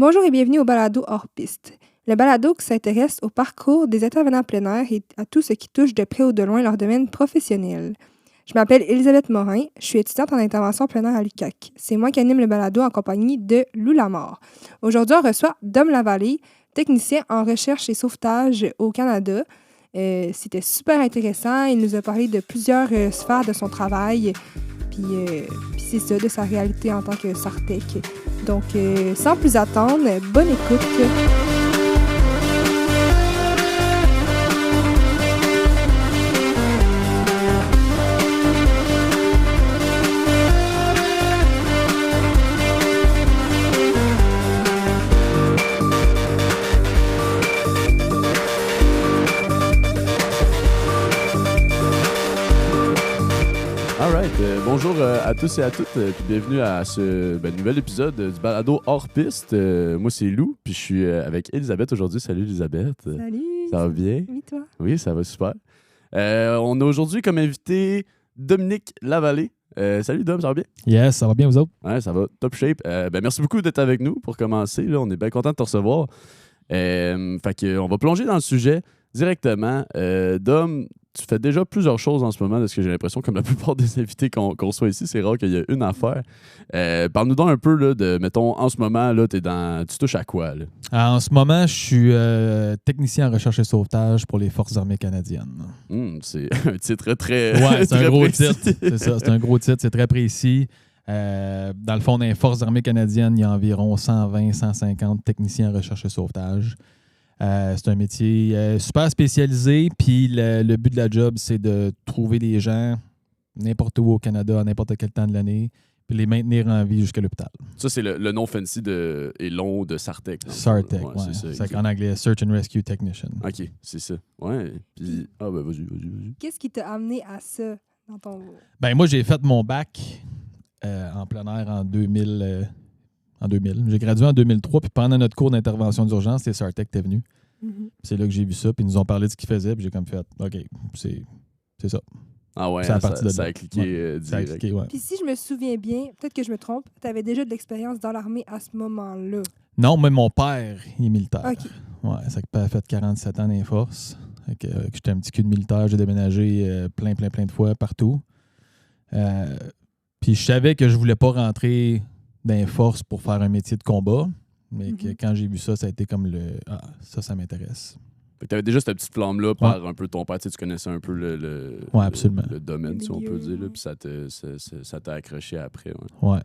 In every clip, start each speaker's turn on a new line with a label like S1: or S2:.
S1: Bonjour et bienvenue au balado hors piste. Le balado qui s'intéresse au parcours des intervenants plein air et à tout ce qui touche de près ou de loin leur domaine professionnel. Je m'appelle Elisabeth Morin, je suis étudiante en intervention plein air à l'UQAC. C'est moi qui anime le balado en compagnie de Lou Lamar. Aujourd'hui, on reçoit Dom Lavallée, technicien en recherche et sauvetage au Canada. C'était super intéressant. Il nous a parlé de plusieurs sphères de son travail. Puis c'est ça, de sa réalité en tant que Sartec. Donc, sans plus attendre, bonne écoute.
S2: Bonjour à tous et à toutes, puis bienvenue à ce nouvel épisode du balado hors piste. Moi, c'est Lou, puis je suis avec Elisabeth aujourd'hui. Salut Elisabeth.
S1: Salut.
S2: Ça va bien?
S1: Oui, toi?
S2: Oui, ça va super. On a aujourd'hui comme invité Dominique Lavallée. Salut Dom, ça va bien?
S3: Yes, ça va bien, vous autres?
S2: Ouais, ça va, top shape. Merci beaucoup d'être avec nous pour commencer. Là, on est bien content de te recevoir. On va plonger dans le sujet directement. Dom, tu fais déjà plusieurs choses en ce moment, de ce que j'ai l'impression, comme la plupart des invités qu'on reçoit ici, c'est rare qu'il y ait une affaire. Parle-nous donc un peu là, de, mettons, en ce moment, là, tu touches à quoi? Là?
S3: En ce moment, je suis technicien en recherche et sauvetage pour les Forces armées canadiennes.
S2: C'est un titre très
S3: Ouais, c'est
S2: très
S3: un gros
S2: précis.
S3: titre. C'est ça, c'est un gros titre, c'est très précis. Dans le fond, dans les Forces armées canadiennes, il y a environ 120-150 techniciens en recherche et sauvetage. C'est un métier super spécialisé, puis le but de la job, c'est de trouver des gens n'importe où au Canada, à n'importe quel temps de l'année, puis les maintenir en vie jusqu'à l'hôpital.
S2: Ça, c'est le nom fancy et long de Sartec.
S3: Sartec,
S2: ouais.
S3: C'est
S2: ça,
S3: qu'en anglais, Search and Rescue Technician.
S2: OK, c'est ça. Ouais, puis... vas-y.
S1: Qu'est-ce qui t'a amené à ça dans ton...
S3: Moi, j'ai fait mon bac en plein air en 2000. J'ai gradué en 2003, puis pendant notre cours d'intervention d'urgence, c'est Sartec qui était venu.
S1: Mm-hmm.
S3: C'est là que j'ai vu ça, puis ils nous ont parlé de ce qu'ils faisaient, puis j'ai comme fait, OK, c'est ça.
S2: Ah ouais,
S3: ça
S2: a cliqué direct.
S3: Ça a cliqué, ouais.
S1: Puis si je me souviens bien, peut-être que je me trompe, tu avais déjà de l'expérience dans l'armée à ce moment-là.
S3: Non, mais mon père, il est militaire.
S1: OK.
S3: Ouais, ça a fait 47 ans dans les forces. J'étais un petit cul de militaire, j'ai déménagé plein de fois partout. Puis je savais que je voulais pas rentrer dans les forces pour faire un métier de combat, mais que quand j'ai vu ça, ça a été comme ça m'intéresse.
S2: Fait que t'avais déjà cette petite flamme-là par un peu ton père, tu connaissais un peu
S3: absolument.
S2: le domaine, si on peut dire, là, puis ça t'a accroché après.
S3: Ouais.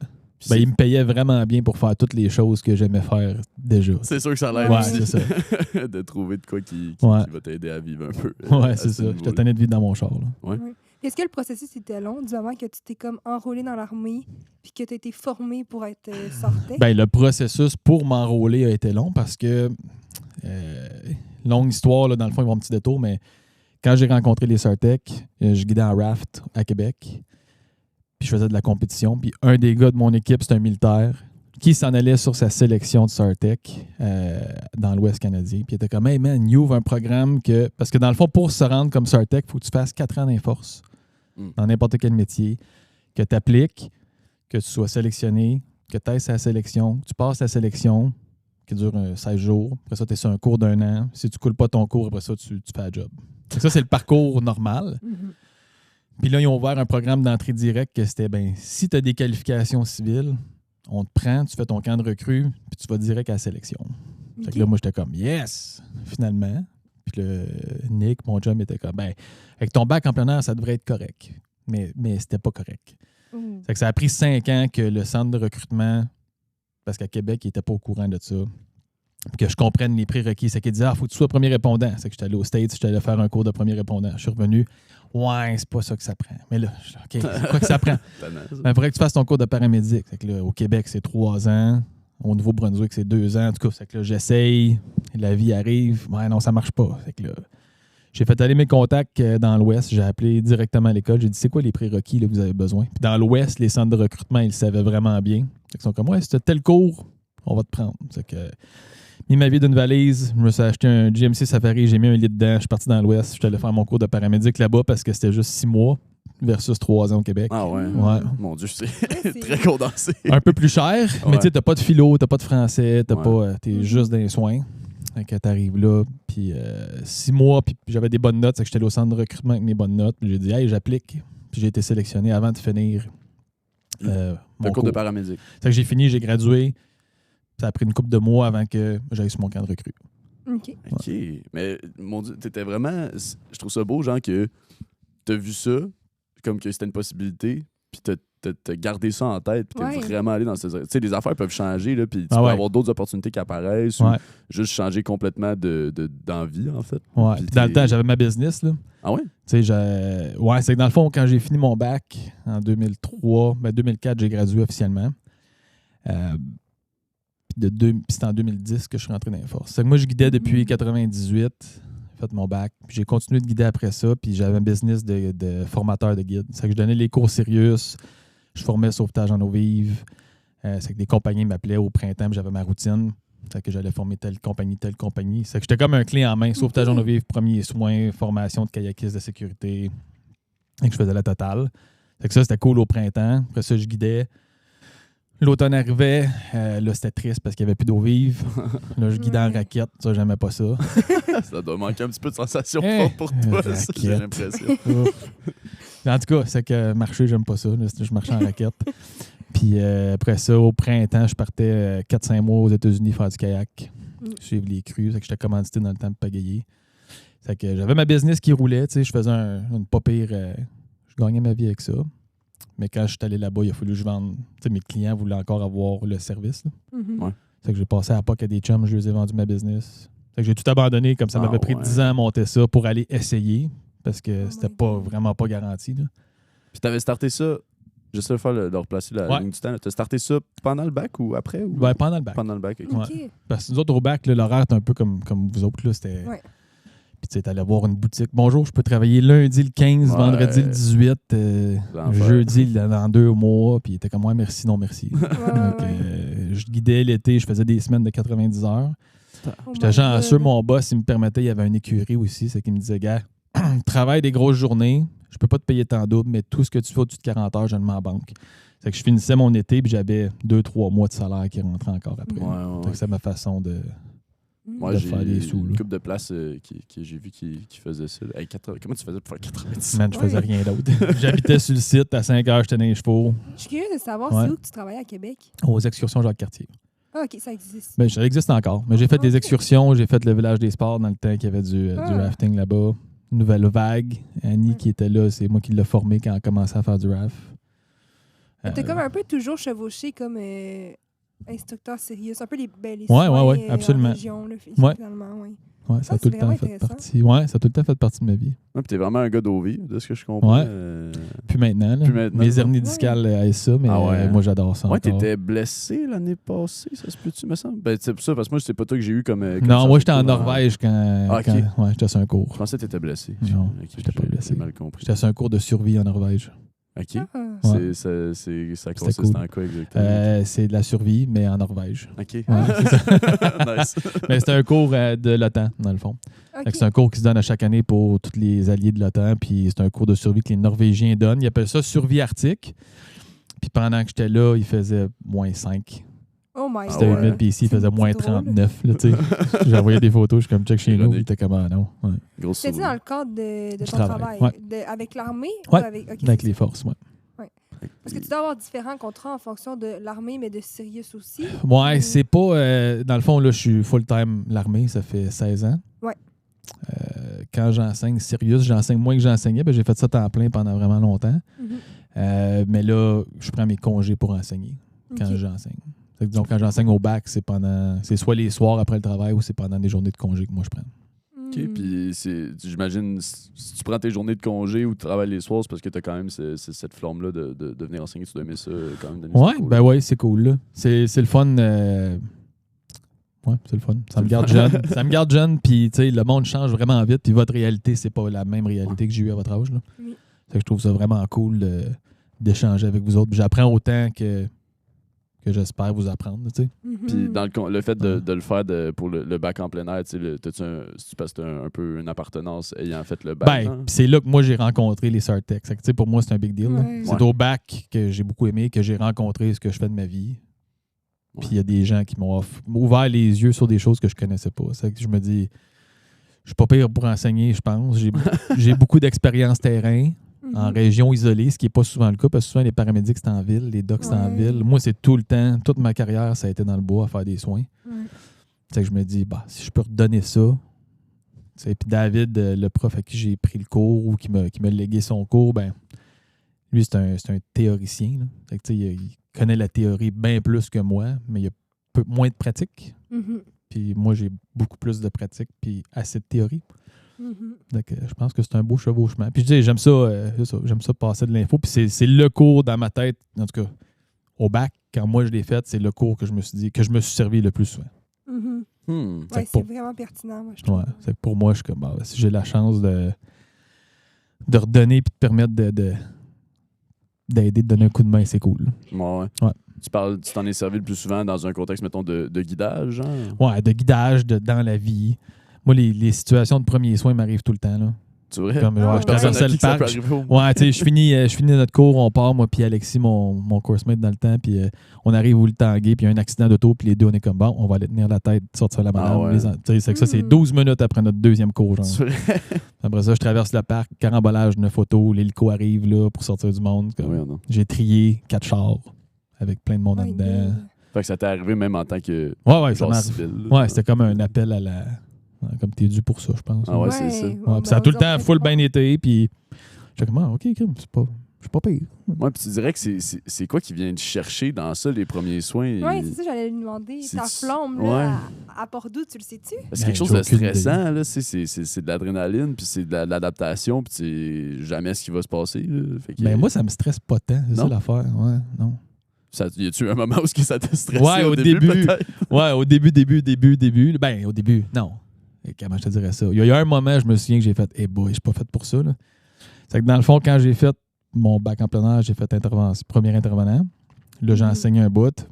S3: Il me payait vraiment bien pour faire toutes les choses que j'aimais faire déjà.
S2: C'est sûr que ça l'aide
S3: aussi. C'est ça.
S2: de trouver de quoi qui va t'aider à vivre un peu.
S3: Ouais, c'est ça. J'étais tanné de vivre dans mon char. Là.
S2: Ouais.
S1: Est-ce que le processus était long du moment que tu t'es comme enrôlé dans l'armée puis que tu as été formé pour être Sartec?
S3: Le processus pour m'enrôler a été long parce que, longue histoire, là, dans le fond, ils vont un petit détour, mais quand j'ai rencontré les Sartec, je guidais en raft à Québec, puis je faisais de la compétition, puis un des gars de mon équipe, c'est un militaire qui s'en allait sur sa sélection de Sartec dans l'Ouest canadien. Puis il était comme, hey man, il ouvre un programme que... Parce que dans le fond, pour se rendre comme Sartec, il faut que tu fasses 4 ans dans les forces, dans n'importe quel métier, que tu appliques, que tu sois sélectionné, que tu ailles sa sélection, que tu passes la sélection, qui dure 16 jours. Après ça, tu es sur un cours d'1 an. Si tu ne coules pas ton cours, après ça, tu fais la job. Donc ça, c'est le parcours normal. Puis là, ils ont ouvert un programme d'entrée directe que c'était, si tu as des qualifications civiles, on te prend, tu fais ton camp de recrue, puis tu vas direct à la sélection. Okay. Fait que là, moi, j'étais comme, yes, finalement. Puis le Nick, mon chum, était comme, avec ton bac en plein air, ça devrait être correct. Mais c'était pas correct. Fait que ça a pris 5 ans que le centre de recrutement, parce qu'à Québec, il n'était pas au courant de ça, que je comprenne les prérequis. C'est qu'il disait, faut que tu sois premier répondant. C'est que j'étais allé aux States, j'étais allé faire un cours de premier répondant. Je suis revenu, c'est pas ça que ça prend. Mais là, OK, c'est quoi que ça prend? Il faudrait que tu fasses ton cours de paramédic. C'est que là, au Québec, c'est 3 ans. Au Nouveau-Brunswick, c'est 2 ans. En tout cas, c'est que là, j'essaye, la vie arrive. Non, ça marche pas. C'est que là, j'ai fait aller mes contacts dans l'Ouest. J'ai appelé directement à l'école. J'ai dit, c'est quoi les prérequis là, que vous avez besoin? Puis dans l'Ouest, les centres de recrutement, ils le savaient vraiment bien. Ils sont comme, si tu as tel cours, on va te prendre. C'est que mis ma vie d'une valise, je me suis acheté un GMC Safari, j'ai mis un lit dedans, je suis parti dans l'Ouest, je suis allé faire mon cours de paramédic là-bas parce que c'était juste 6 mois. versus 3 ans au Québec.
S2: Ah ouais?
S3: Ouais.
S2: Mon Dieu, c'est
S1: c'est-
S2: très condensé.
S3: Un peu plus cher, mais
S2: Ouais.
S3: tu sais, t'as pas de philo, t'as pas de français, t'as
S2: Ouais.
S3: pas, t'es juste dans les soins. Fait que t'arrives là, puis 6 mois, puis j'avais des bonnes notes, c'est que j'étais allé au centre de recrutement avec mes bonnes notes, puis j'ai dit, hey, j'applique. Puis j'ai été sélectionné avant de finir
S2: Le
S3: mon
S2: cours de paramédic.
S3: Fait que j'ai fini, j'ai gradué. Ça a pris une couple de mois avant que j'aille sur mon camp de recrue.
S1: OK.
S2: OK. Mais, mon Dieu, t'étais vraiment... Je trouve ça beau, genre, que t'as vu ça, comme que c'était une possibilité, puis t'as gardé ça en tête, puis t'es
S1: Ouais.
S2: vraiment allé dans ces... Tu sais, les affaires peuvent changer, là, puis tu
S3: Ah
S2: peux
S3: ouais.
S2: avoir d'autres opportunités qui apparaissent,
S3: Ouais.
S2: ou juste changer complètement d'envie, en fait.
S3: Ouais.
S2: Puis
S3: Puis dans le
S2: t'es-
S3: temps, j'avais ma business, là.
S2: Ah ouais?
S3: Tu sais, ouais, c'est que dans le fond, quand j'ai fini mon bac en 2003, 2004, j'ai gradué officiellement. Puis c'était en 2010 que je suis rentré dans les forces. C'est que moi, je guidais depuis 98, j'ai fait mon bac. Puis j'ai continué de guider après ça, puis j'avais un business de formateur de guide. C'est que je donnais les cours sérieux, je formais sauvetage en eau vive. C'est que des compagnies m'appelaient au printemps, puis j'avais ma routine. C'est que j'allais former telle compagnie. C'est que j'étais comme un clé en main. Sauvetage en eau vive, premiers soins, formation de kayakistes de sécurité. Et que je faisais la totale. C'est que ça, c'était cool au printemps. Après ça, je guidais. L'automne arrivait. Là, c'était triste parce qu'il n'y avait plus d'eau vive. Là, je guidais en
S1: Ouais.
S3: raquette. Ça, j'aimais pas ça.
S2: Ça doit manquer un petit peu de sensation
S3: Hey,
S2: forte pour toi, ça,
S3: raquette.
S2: j'ai l'impression.
S3: Ouf. En tout cas, c'est que marcher, j'aime pas ça. Là, je marchais en raquette. Puis après ça, au printemps, je partais 4-5 mois aux États-Unis faire du kayak, suivre les crues. C'est que j'étais commandité dans le temps de pagayer. C'est que j'avais ma business qui roulait. Tu sais, je faisais une pas pire. Je gagnais ma vie avec ça. Mais quand je suis allé là-bas, il a fallu que je vende. Tu sais, mes clients voulaient encore avoir le service. Là.
S1: Mhm.
S2: Ouais.
S3: C'est que j'ai passé à la POC à des chums, je les ai vendu ma business. C'est que j'ai tout abandonné, comme ça m'avait pris 10 ans à monter ça pour aller essayer. Parce que
S1: Oh
S3: c'était
S1: my
S3: pas
S1: God.
S3: vraiment pas garanti. Là.
S2: Puis t'avais starté ça, juste le faire de replacer la
S3: Ouais.
S2: ligne du temps. T'as starté ça pendant le bac ou après? Ou...
S3: Ouais, pendant le bac.
S2: Pendant le bac, ok.
S3: Ouais.
S1: OK.
S3: Parce que nous autres, au bac, là, l'horaire est un peu comme vous autres. Là, c'était...
S1: Ouais.
S3: Puis tu sais, t'allais voir une boutique. Bonjour, je peux travailler lundi le 15,
S2: Ouais.
S3: vendredi le 18,
S2: L'enfer.
S3: jeudi dans 2 mois. Puis il était comme, ouais, merci, non, merci.
S1: Ouais,
S3: Donc,
S1: ouais.
S3: je guidais l'été, je faisais des semaines de 90 heures.
S1: Oh
S3: J'étais
S1: my
S3: chanceux,
S1: God.
S3: mon boss, il me permettait, il y avait une écurie aussi, c'est qu'il me disait, gars, travaille des grosses journées, je peux pas te payer tant double, mais tout ce que tu fais au-dessus de 40 heures, je le mets en banque. C'est que je finissais mon été, puis j'avais 2-3 mois de salaire qui rentraient encore après.
S2: Ouais, ouais,
S3: Donc,
S2: ouais.
S3: c'est ma façon de...
S2: Moi,
S3: de
S2: j'ai
S3: faire des sous,
S2: une
S3: là.
S2: couple de places qui j'ai vu qui faisaient ça. Hey, comment tu faisais pour faire 90?
S3: Man, je faisais
S1: Ouais.
S3: rien d'autre. J'habitais sur le site, à 5 heures, j'étais dans les chevaux,
S1: Je suis curieuse de savoir
S3: Ouais.
S1: c'est où que tu travaillais à Québec.
S3: aux excursions Jacques-Cartier.
S1: Ah, OK, ça existe.
S3: Mais ça existe encore. Mais j'ai fait des
S1: Ok.
S3: excursions, j'ai fait le village des sports dans le temps qu'il y avait du
S1: Ah.
S3: rafting là-bas. Nouvelle vague. Annie
S1: Ouais.
S3: qui était là, c'est moi qui l'ai formé quand elle a commencé à faire du raft.
S1: T'as comme un peu toujours chevauché comme instructeur sérieux. C'est un peu les
S3: Ouais,
S1: soins,
S3: ouais, absolument.
S1: en région, là,
S3: Ouais.
S1: finalement, ouais.
S3: Ouais, ça
S1: Ah,
S3: a tout
S1: c'est
S3: le temps
S1: vraiment
S3: fait
S1: intéressant.
S3: partie. Ouais, ça a tout le temps fait partie de ma vie.
S2: Ouais, puis t'es vraiment un gars d'eau vive, de ce que je comprends.
S3: Ouais. Puis maintenant, là,
S2: Puis maintenant,
S3: mes hernies
S1: ouais.
S3: discales aient ça, mais
S2: Ah ouais.
S3: moi j'adore ça
S2: Ouais,
S3: encore.
S2: t'étais blessé l'année passée, ça se peut-tu, me semble? Ben, c'est pour ça, parce que moi, c'est pas toi que j'ai eu comme.
S3: Non, moi j'étais en
S2: chargé de cours.
S3: Norvège quand,
S2: Ah, ok.
S3: ouais, j'étais sur un
S2: Je
S3: cours.
S2: pensais que t'étais blessé.
S3: Non,
S2: Ok,
S3: j'étais pas
S2: j'ai
S3: blessé.
S2: mal compris.
S3: J'étais sur un cours de survie en Norvège.
S2: OK.
S1: Ah.
S2: Ça consiste
S3: cool.
S2: en quoi exactement?
S3: C'est de la survie, mais en Norvège.
S2: OK.
S3: Ouais, c'est ça.
S2: Nice.
S3: Mais c'est un cours de l'OTAN, dans le fond. Fait que c'est un cours qui se donne à chaque année pour tous les alliés de l'OTAN. Puis c'est un cours de survie que les Norvégiens donnent. Ils appellent ça survie arctique. Puis pendant que j'étais là, il faisait moins 5.
S1: Oh my
S3: C'était
S2: ouais.
S3: humide. Puis ici, il
S1: C'est
S3: faisait moins
S1: drôle.
S3: 39. Là, tu sais. J'envoyais des photos. Je suis comme check chez nous.
S2: Ironique.
S3: Il était comme ah non. Ouais.
S2: Grosse
S1: C'était
S2: souris.
S1: dans le cadre de
S3: Du
S1: ton
S3: travail,
S1: travail?
S3: ouais.
S1: Avec l'armée?
S3: Ouais,
S1: Ou avec... ok,
S3: Avec
S1: c'est
S3: les
S1: ça.
S3: forces, ouais.
S1: Parce que tu dois avoir différents contrats en fonction de l'armée, mais de Sirius aussi.
S3: Ouais, c'est pas. Dans le fond, là, je suis full-time l'armée. Ça fait 16 ans.
S1: Ouais.
S3: Quand j'enseigne sérieux, j'enseigne moins que j'enseignais. Ben, j'ai fait ça temps plein pendant vraiment longtemps.
S1: Mhm.
S3: Mais là, je prends mes congés pour enseigner quand
S1: Ok.
S3: j'enseigne. Fait que, disons, quand j'enseigne au bac, c'est soit les soirs après le travail ou c'est pendant des journées de congé que moi je prends.
S2: OK,
S1: Mhm.
S2: puis j'imagine, si tu prends tes journées de congé ou tu travailles les soirs, c'est parce que tu as quand même cette flamme-là de venir enseigner. Tu dois aimer ça quand même. donner
S3: Ouais,
S2: ce cours-là.
S3: ben ouais, c'est cool. Là. C'est le fun. Ouais, c'est le fun. Ça me garde jeune. Ça me garde jeune, puis tu sais, le monde change vraiment vite, puis votre réalité, c'est pas la même réalité que j'ai eue à votre âge. Là.
S1: Oui.
S3: Fait que je trouve ça vraiment cool d'échanger avec vous autres. Puis j'apprends autant que j'espère vous apprendre. Tu sais.
S2: Puis dans le fait de le faire pour le bac en plein air, t'as-tu c'est parce que t'as un peu une appartenance ayant fait le bac?
S3: Ben, c'est là que moi j'ai rencontré les Sartec. Tu sais, pour moi, c'est un big deal. là.
S1: Ouais.
S3: C'est au bac que j'ai beaucoup aimé, que j'ai rencontré ce que je fais de ma vie. Puis il y a des gens qui m'ont ouvert les yeux sur des choses que je connaissais pas. C'est que je me dis, je suis pas pire pour enseigner, je pense. J'ai beaucoup d'expérience terrain en région isolée, ce qui n'est pas souvent le cas, parce que souvent les paramédics, c'est en ville, les docs, c'est en ville. Moi, c'est tout le temps, toute ma carrière, ça a été dans le bois à faire des soins. C'est que je me dis, bah, si je peux redonner ça. Puis David, le prof à qui j'ai pris le cours ou qui m'a légué son cours, ben lui, c'est un théoricien. Là. Fait que, il connaît la théorie bien plus que moi, mais il y a moins de pratique. Puis moi, j'ai beaucoup plus de pratique puis assez de théorie. Donc, je pense que c'est un beau chevauchement. Puis je dis, j'aime ça passer de l'info. Puis c'est le cours dans ma tête, en tout cas, au bac, quand moi je l'ai fait, c'est le cours que je me suis dit, que je me suis servi le plus souvent.
S1: Ouais, c'est vraiment pertinent, moi, je trouve.
S3: Ouais, c'est que pour moi, je suis comme, bah, si j'ai la chance de redonner puis de permettre d'aider, de donner un coup de main, c'est cool.
S2: Ouais. Tu t'en es servi le plus souvent dans un contexte, mettons, de guidage, genre?
S3: Ouais, de guidage, dans la vie. Moi, les situations de premiers soins m'arrivent tout le temps, là.
S2: C'est vrai?
S3: Comme, je traversais le parc.
S2: Ouais,
S3: tu sais, je finis notre cours, on part, moi puis Alexis, mon coursemate dans le temps, puis on arrive où le tanguay, puis il y a un accident d'auto, puis les deux, on est comme, bon, on va aller tenir la tête, sortir la madame. C'est que ça, c'est 12 minutes après notre deuxième cours, genre.
S2: C'est vrai?
S3: Après ça, je traverse le parc, carambolage, 9 autos, l'hélico arrive, là, pour sortir du monde. Comme, j'ai trié 4 chars, avec plein de monde en dedans.
S2: Fait que ça t'est arrivé même en tant que
S3: civil. Ouais, c'était comme un appel à la... Comme t'es dû pour ça, je pense.
S2: Ah ouais, c'est ça.
S3: Puis ça a tout le temps full bien été, puis j'ai comme, OK, je suis pas pire.
S2: Ouais, puis tu dirais que c'est quoi qui vient te chercher dans ça, les premiers soins?
S1: Oui, c'est ça, j'allais lui demander. Ta flamme, là, à Port-Doux, tu le sais-tu?
S2: C'est quelque chose de stressant, là. C'est de l'adrénaline, puis c'est de l'adaptation, puis c'est jamais ce qui va se passer. Là. Fait que,
S3: moi, ça me stresse pas tant, c'est ça l'affaire. Ouais, non.
S2: Y a-tu un moment où ça t'a stressé?
S3: Ouais, au début peut-être? Ouais, au début. Ben, au début, non. Et comment je te dirais ça? Il y a un moment, je me souviens que j'ai fait, boy, je suis pas fait pour ça. Là. C'est que dans le fond, quand j'ai fait mon bac en plein air, j'ai fait premier intervenant. Là, j'ai enseigné un bout.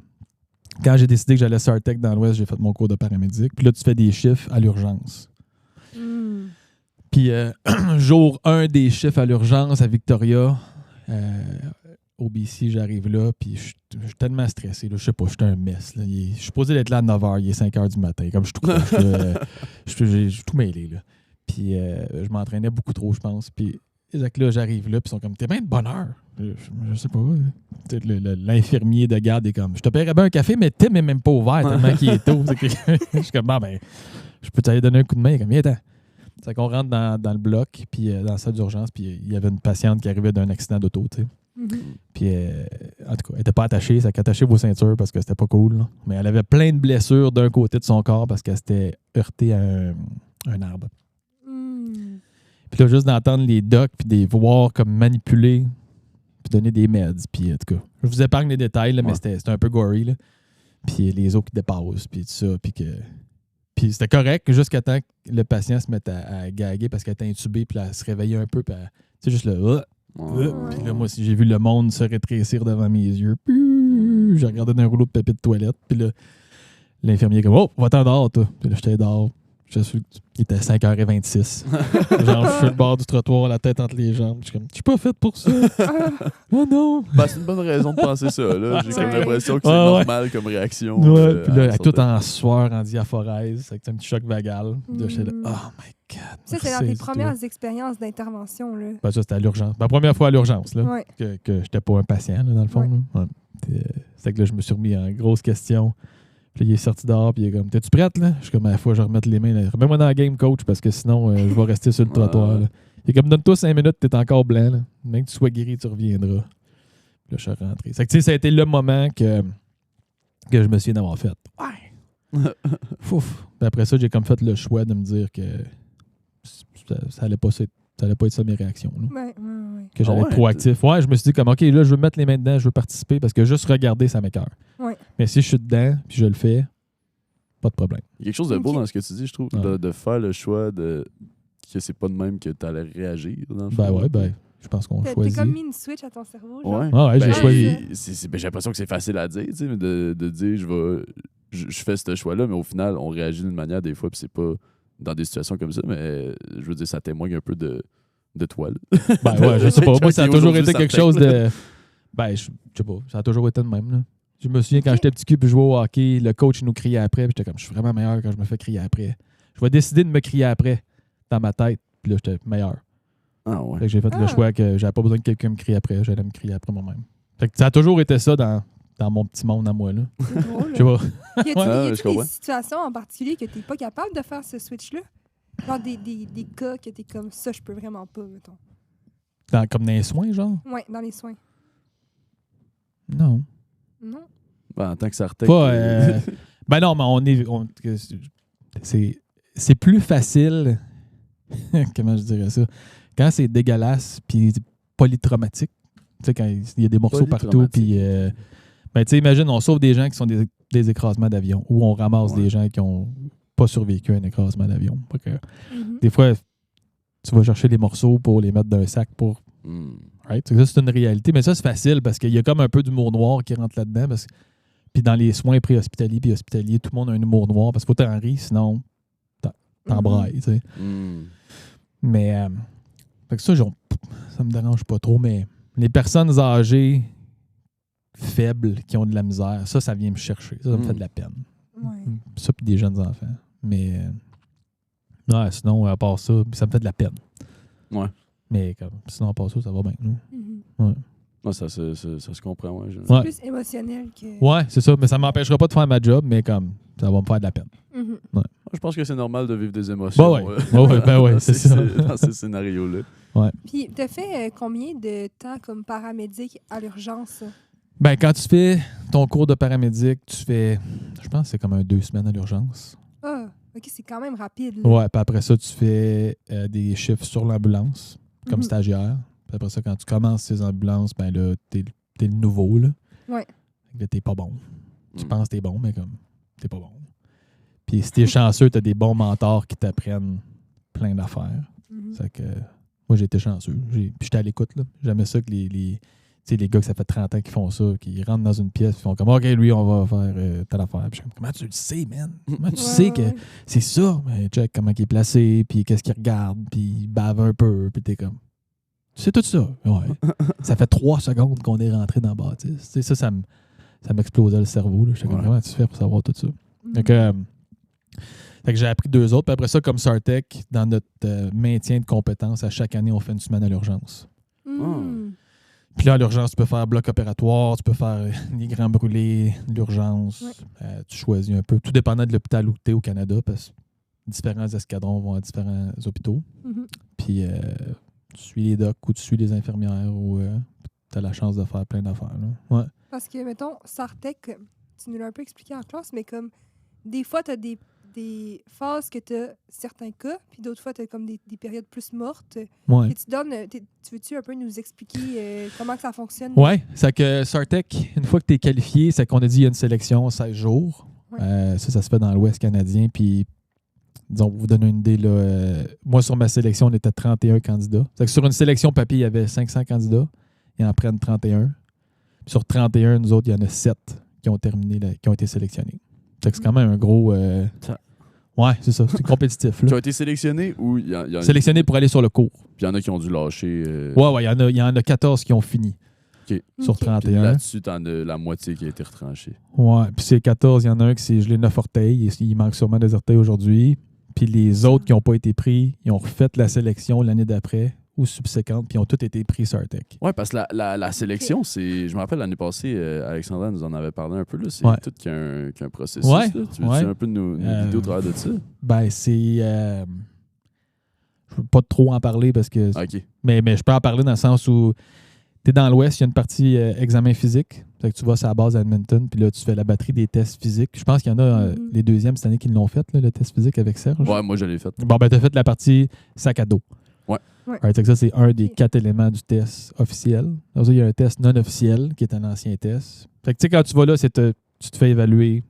S3: Quand j'ai décidé que j'allais Sartec dans l'Ouest, j'ai fait mon cours de paramédic. Puis là, tu fais des chiffres à l'urgence. Puis, jour 1 des chiffres à l'urgence à Victoria, au BC, j'arrive là, puis je suis tellement stressé. Là, je sais pas, je suis un mess. Là. Je suis supposé d'être là à 9h, il est 5h du matin. Comme je suis tout croche, j'ai tout mêlé. Là. Puis je m'entraînais beaucoup trop, je pense. Puis là, j'arrive là, puis ils sont comme, t'es bien de bonne heure. Je sais pas. L'infirmier de garde est comme, je te paierais bien un café, mais Tim est même pas ouvert tellement qu'il est tôt. Je suis comme, je peux t'aller donner un coup de main. Il est comme, viens, c'est qu'on rentre dans le bloc, puis dans la salle d'urgence, puis il y avait une patiente qui arrivait d'un accident d'auto, tu sais. Puis, en tout cas, elle n'était pas attachée. Ça attachait vos ceintures parce que c'était pas cool. Là. Mais elle avait plein de blessures d'un côté de son corps parce qu'elle s'était heurtée à un arbre. Puis là, juste d'entendre les docs puis des voir comme manipuler puis donner des meds. Puis, en tout cas, je vous épargne les détails, là, mais c'était un peu gory. Là. Puis les os qui dépassent, puis tout ça. Puis c'était correct jusqu'à temps que le patient se mette à gaguer parce qu'elle était intubée puis elle se réveillait un peu. Puis, tu sais, juste le... Puis là, moi, j'ai vu le monde se rétrécir devant mes yeux. J'ai regardé d'un rouleau de papier de toilette. Puis là, l'infirmier est comme, oh, va-t'en dehors, toi. Puis là, j'étais dehors. Il était 5h26. Genre, je suis sur le bord du trottoir, la tête entre les jambes. Je suis comme, je suis pas fait pour ça. Oh non.
S2: C'est une bonne raison de penser ça. Là. J'ai comme l'impression que c'est normal comme réaction.
S3: Puis là, tout en sueur, en diaphorèse. C'est un petit choc vagal. J'étais là, oh my God.
S1: Ça, c'est dans tes premières expériences d'intervention. Là.
S3: Ça, c'était à l'urgence. Ma première fois à l'urgence, là, que j'étais pas un patient, là, dans le fond. Là. C'est que là, je me suis remis en grosse question. Puis là, il est sorti dehors, puis il est comme, t'es-tu prête, là? Je suis comme, à la fois, je remette les mains. Remets-moi dans la game, coach, parce que sinon, je vais rester sur le trottoir. Là. Il est comme, donne-toi 5 minutes, t'es encore blanc. Là. Même que tu sois guéri, tu reviendras. Puis là, je suis rentré. C'est que, tu sais, ça a été le moment que je me souviens d'avoir fait. Ouais! Fouf! Puis après ça, j'ai comme fait le choix de me dire que ça allait pas être ça mes réactions. Là. Que j'allais être proactif. Ouais, je me suis dit comme, OK, là, je veux mettre les mains dedans, je veux participer parce que juste regarder, ça m'écoeure. Mais si je suis dedans, puis je le fais, pas de problème.
S2: Il y a quelque chose de beau dans ce que tu dis, je trouve, de faire le choix que c'est pas de même que tu allais réagir. Dans le fond.
S3: Je pense qu'on
S1: T'as
S3: choisit.
S1: comme mis une switch à ton cerveau. Genre.
S2: Ouais.
S3: Ah ouais, j'ai
S2: Ben,
S3: choisi.
S2: j'ai l'impression que c'est facile à dire, tu sais, de dire je fais ce choix-là, mais au final, on réagit d'une manière des fois, puis c'est pas dans des situations comme ça, mais je veux dire, ça témoigne un peu de toi. Là.
S3: Ben ouais, je sais pas. Moi, ça a toujours été quelque chose
S2: de.
S3: de. Ben, je sais pas. Ça a toujours été de même. Là. Je me souviens quand j'étais petit cul puis je jouais au hockey, le coach nous criait après, puis j'étais comme, je suis vraiment meilleur quand je me fais crier après. Je vais décider de me crier après dans ma tête, puis là, j'étais meilleur.
S2: Ah ouais.
S3: Fait que j'ai fait le choix que j'avais pas besoin que quelqu'un me crie après, j'allais me crier après moi-même. Fait que ça a toujours été ça dans mon petit monde à moi. Là.
S1: C'est drôle.
S3: Je sais pas.
S1: Y a-t-il
S2: je comprends.
S1: des situations en particulier que t'es pas capable de faire ce switch-là? Genre des cas que t'es comme ça, je peux vraiment pas, mettons.
S3: Comme dans les soins, genre?
S1: Ouais, dans les soins.
S3: Non.
S1: Non?
S2: Ben, en tant que Sartec.
S3: Pas, ben non, mais c'est plus facile. Comment je dirais ça? Quand c'est dégueulasse puis polytraumatique, tu sais, quand il y a des morceaux partout, puis ben, tu sais, imagine, on sauve des gens qui sont des écrasements d'avion ou on ramasse des gens qui ont pas survécu à un écrasement d'avion. Des fois, tu vas chercher les morceaux pour les mettre dans un sac pour. Right? Ça, c'est une réalité, mais ça, c'est facile parce qu'il y a comme un peu d'humour noir qui rentre là-dedans. Puis dans les soins préhospitaliers puis hospitaliers, tout le monde a un humour noir parce qu'il faut t'en rire, sinon t'en brailles. Tu sais. Mais fait que ça me dérange pas trop, mais les personnes âgées faibles qui ont de la misère, ça vient me chercher. Ça me fait de la peine.
S1: Ouais.
S3: Ça puis des jeunes enfants. Mais ouais, sinon, à part ça, ça me fait de la peine.
S2: Ouais.
S3: Mais sinon, à part ça, ça va bien.
S2: Ouais. Ouais, ça se comprend. Ouais.
S1: C'est plus émotionnel que...
S3: Ouais, c'est ça. Mais ça ne m'empêchera pas de faire ma job, mais comme ça va me faire de la peine. Ouais.
S2: Je pense que c'est normal de vivre des émotions.
S3: C'est ça.
S2: Dans ces scénarios-là.
S3: Ouais.
S1: Puis, t'as fait combien de temps comme paramédic à l'urgence?
S3: Ben, quand tu fais ton cours de paramédic, tu fais, je pense que c'est comme 2 semaines à l'urgence.
S1: Ah, OK, c'est quand même rapide. Là.
S3: Ouais, puis après ça, tu fais des chiffres sur l'ambulance, comme stagiaire. Puis après ça, quand tu commences ces ambulances, ben là, t'es le nouveau, là.
S1: Ouais.
S3: Là, t'es pas bon. Tu penses que t'es bon, mais comme, t'es pas bon. Puis si t'es chanceux, t'as des bons mentors qui t'apprennent plein d'affaires. C'est que moi, j'ai été chanceux. Puis j'étais à l'écoute, là. J'aimais ça que les gars que ça fait 30 ans qui font ça, qui rentrent dans une pièce, ils font comme, OK, lui, on va faire telle affaire. Puis je suis comme, comment tu le sais, man? Comment tu sais que c'est ça? Ben, check comment il est placé, puis qu'est-ce qu'il regarde, puis il bave un peu, puis t'es comme, tu sais tout ça? Ouais. Ça fait 3 secondes qu'on est rentré dans la bâtisse. Ça m'explosait le cerveau. J'étais comme, comment tu fais pour savoir tout ça? Fait que j'ai appris 2 autres. Puis après ça, comme Sartec, dans notre maintien de compétences, à chaque année, on fait une semaine à l'urgence. Puis là, à l'urgence, tu peux faire bloc opératoire, tu peux faire les grands brûlés, l'urgence. Tu choisis un peu. Tout dépendant de l'hôpital où tu es au Canada, parce que différents escadrons vont à différents hôpitaux. Puis tu suis les docs ou tu suis les infirmières ou tu as la chance de faire plein d'affaires. Là. Ouais.
S1: Parce que, mettons, Sartec, tu nous l'as un peu expliqué en classe, mais comme des fois, tu as des phases que tu as certains cas, puis d'autres fois, tu as comme des périodes plus mortes.
S3: Ouais.
S1: Et tu veux-tu un peu nous expliquer comment que ça fonctionne?
S3: Oui, c'est que Sartec, une fois que tu es qualifié, c'est qu'on a dit qu'il y a une sélection 16 jours.
S1: Ouais.
S3: Ça se fait dans l'Ouest canadien. Puis, disons, pour vous donner une idée, là, moi, sur ma sélection, on était 31 candidats. C'est que sur une sélection papier, il y avait 500 candidats. Ils en prennent 31. Puis sur 31, nous autres, il y en a 7 qui ont été sélectionnés. C'est quand même un gros... Ouais, c'est ça. C'est compétitif. Là.
S2: Qui ont été sélectionnés ou il y en a...
S3: Sélectionnés pour aller sur le cours.
S2: Puis il y en a qui ont dû lâcher.
S3: Ouais, il y en a 14 qui ont fini. Sur 31.
S2: Puis là-dessus, t'en as la moitié qui a été retranchée.
S3: Ouais, puis ces 14, il y en a un qui s'est gelé 9 orteils. Il manque sûrement des orteils aujourd'hui. Puis les autres qui n'ont pas été pris, ils ont refait la sélection l'année d'après ou subséquente, puis ils ont tous été pris Sartec.
S2: Oui, parce que la sélection, c'est. Je me rappelle l'année passée, Alexandra nous en avait parlé un peu. Là, c'est tout qu'il y a un processus.
S3: Ouais.
S2: Là. Tu veux dire un peu de nos vidéos au travers de ça?
S3: Ben, c'est. Je ne veux pas trop en parler parce que.
S2: OK.
S3: Mais je peux en parler dans le sens où tu es dans l'Ouest, il y a une partie examen physique. Fait que tu vas sur la base à Edmonton, puis là, tu fais la batterie des tests physiques. Je pense qu'il y en a les deuxièmes cette année qui l'ont fait, là, le test physique avec Serge.
S2: Ouais, moi, je l'ai fait.
S3: Bon, ben, tu as fait la partie sac à dos.
S2: Ouais.
S3: Right, ça, c'est un des 4 éléments du test officiel. Dans ça, il y a un test non officiel qui est un ancien test. Fait que, tu sais, quand tu vas là, tu te fais évaluer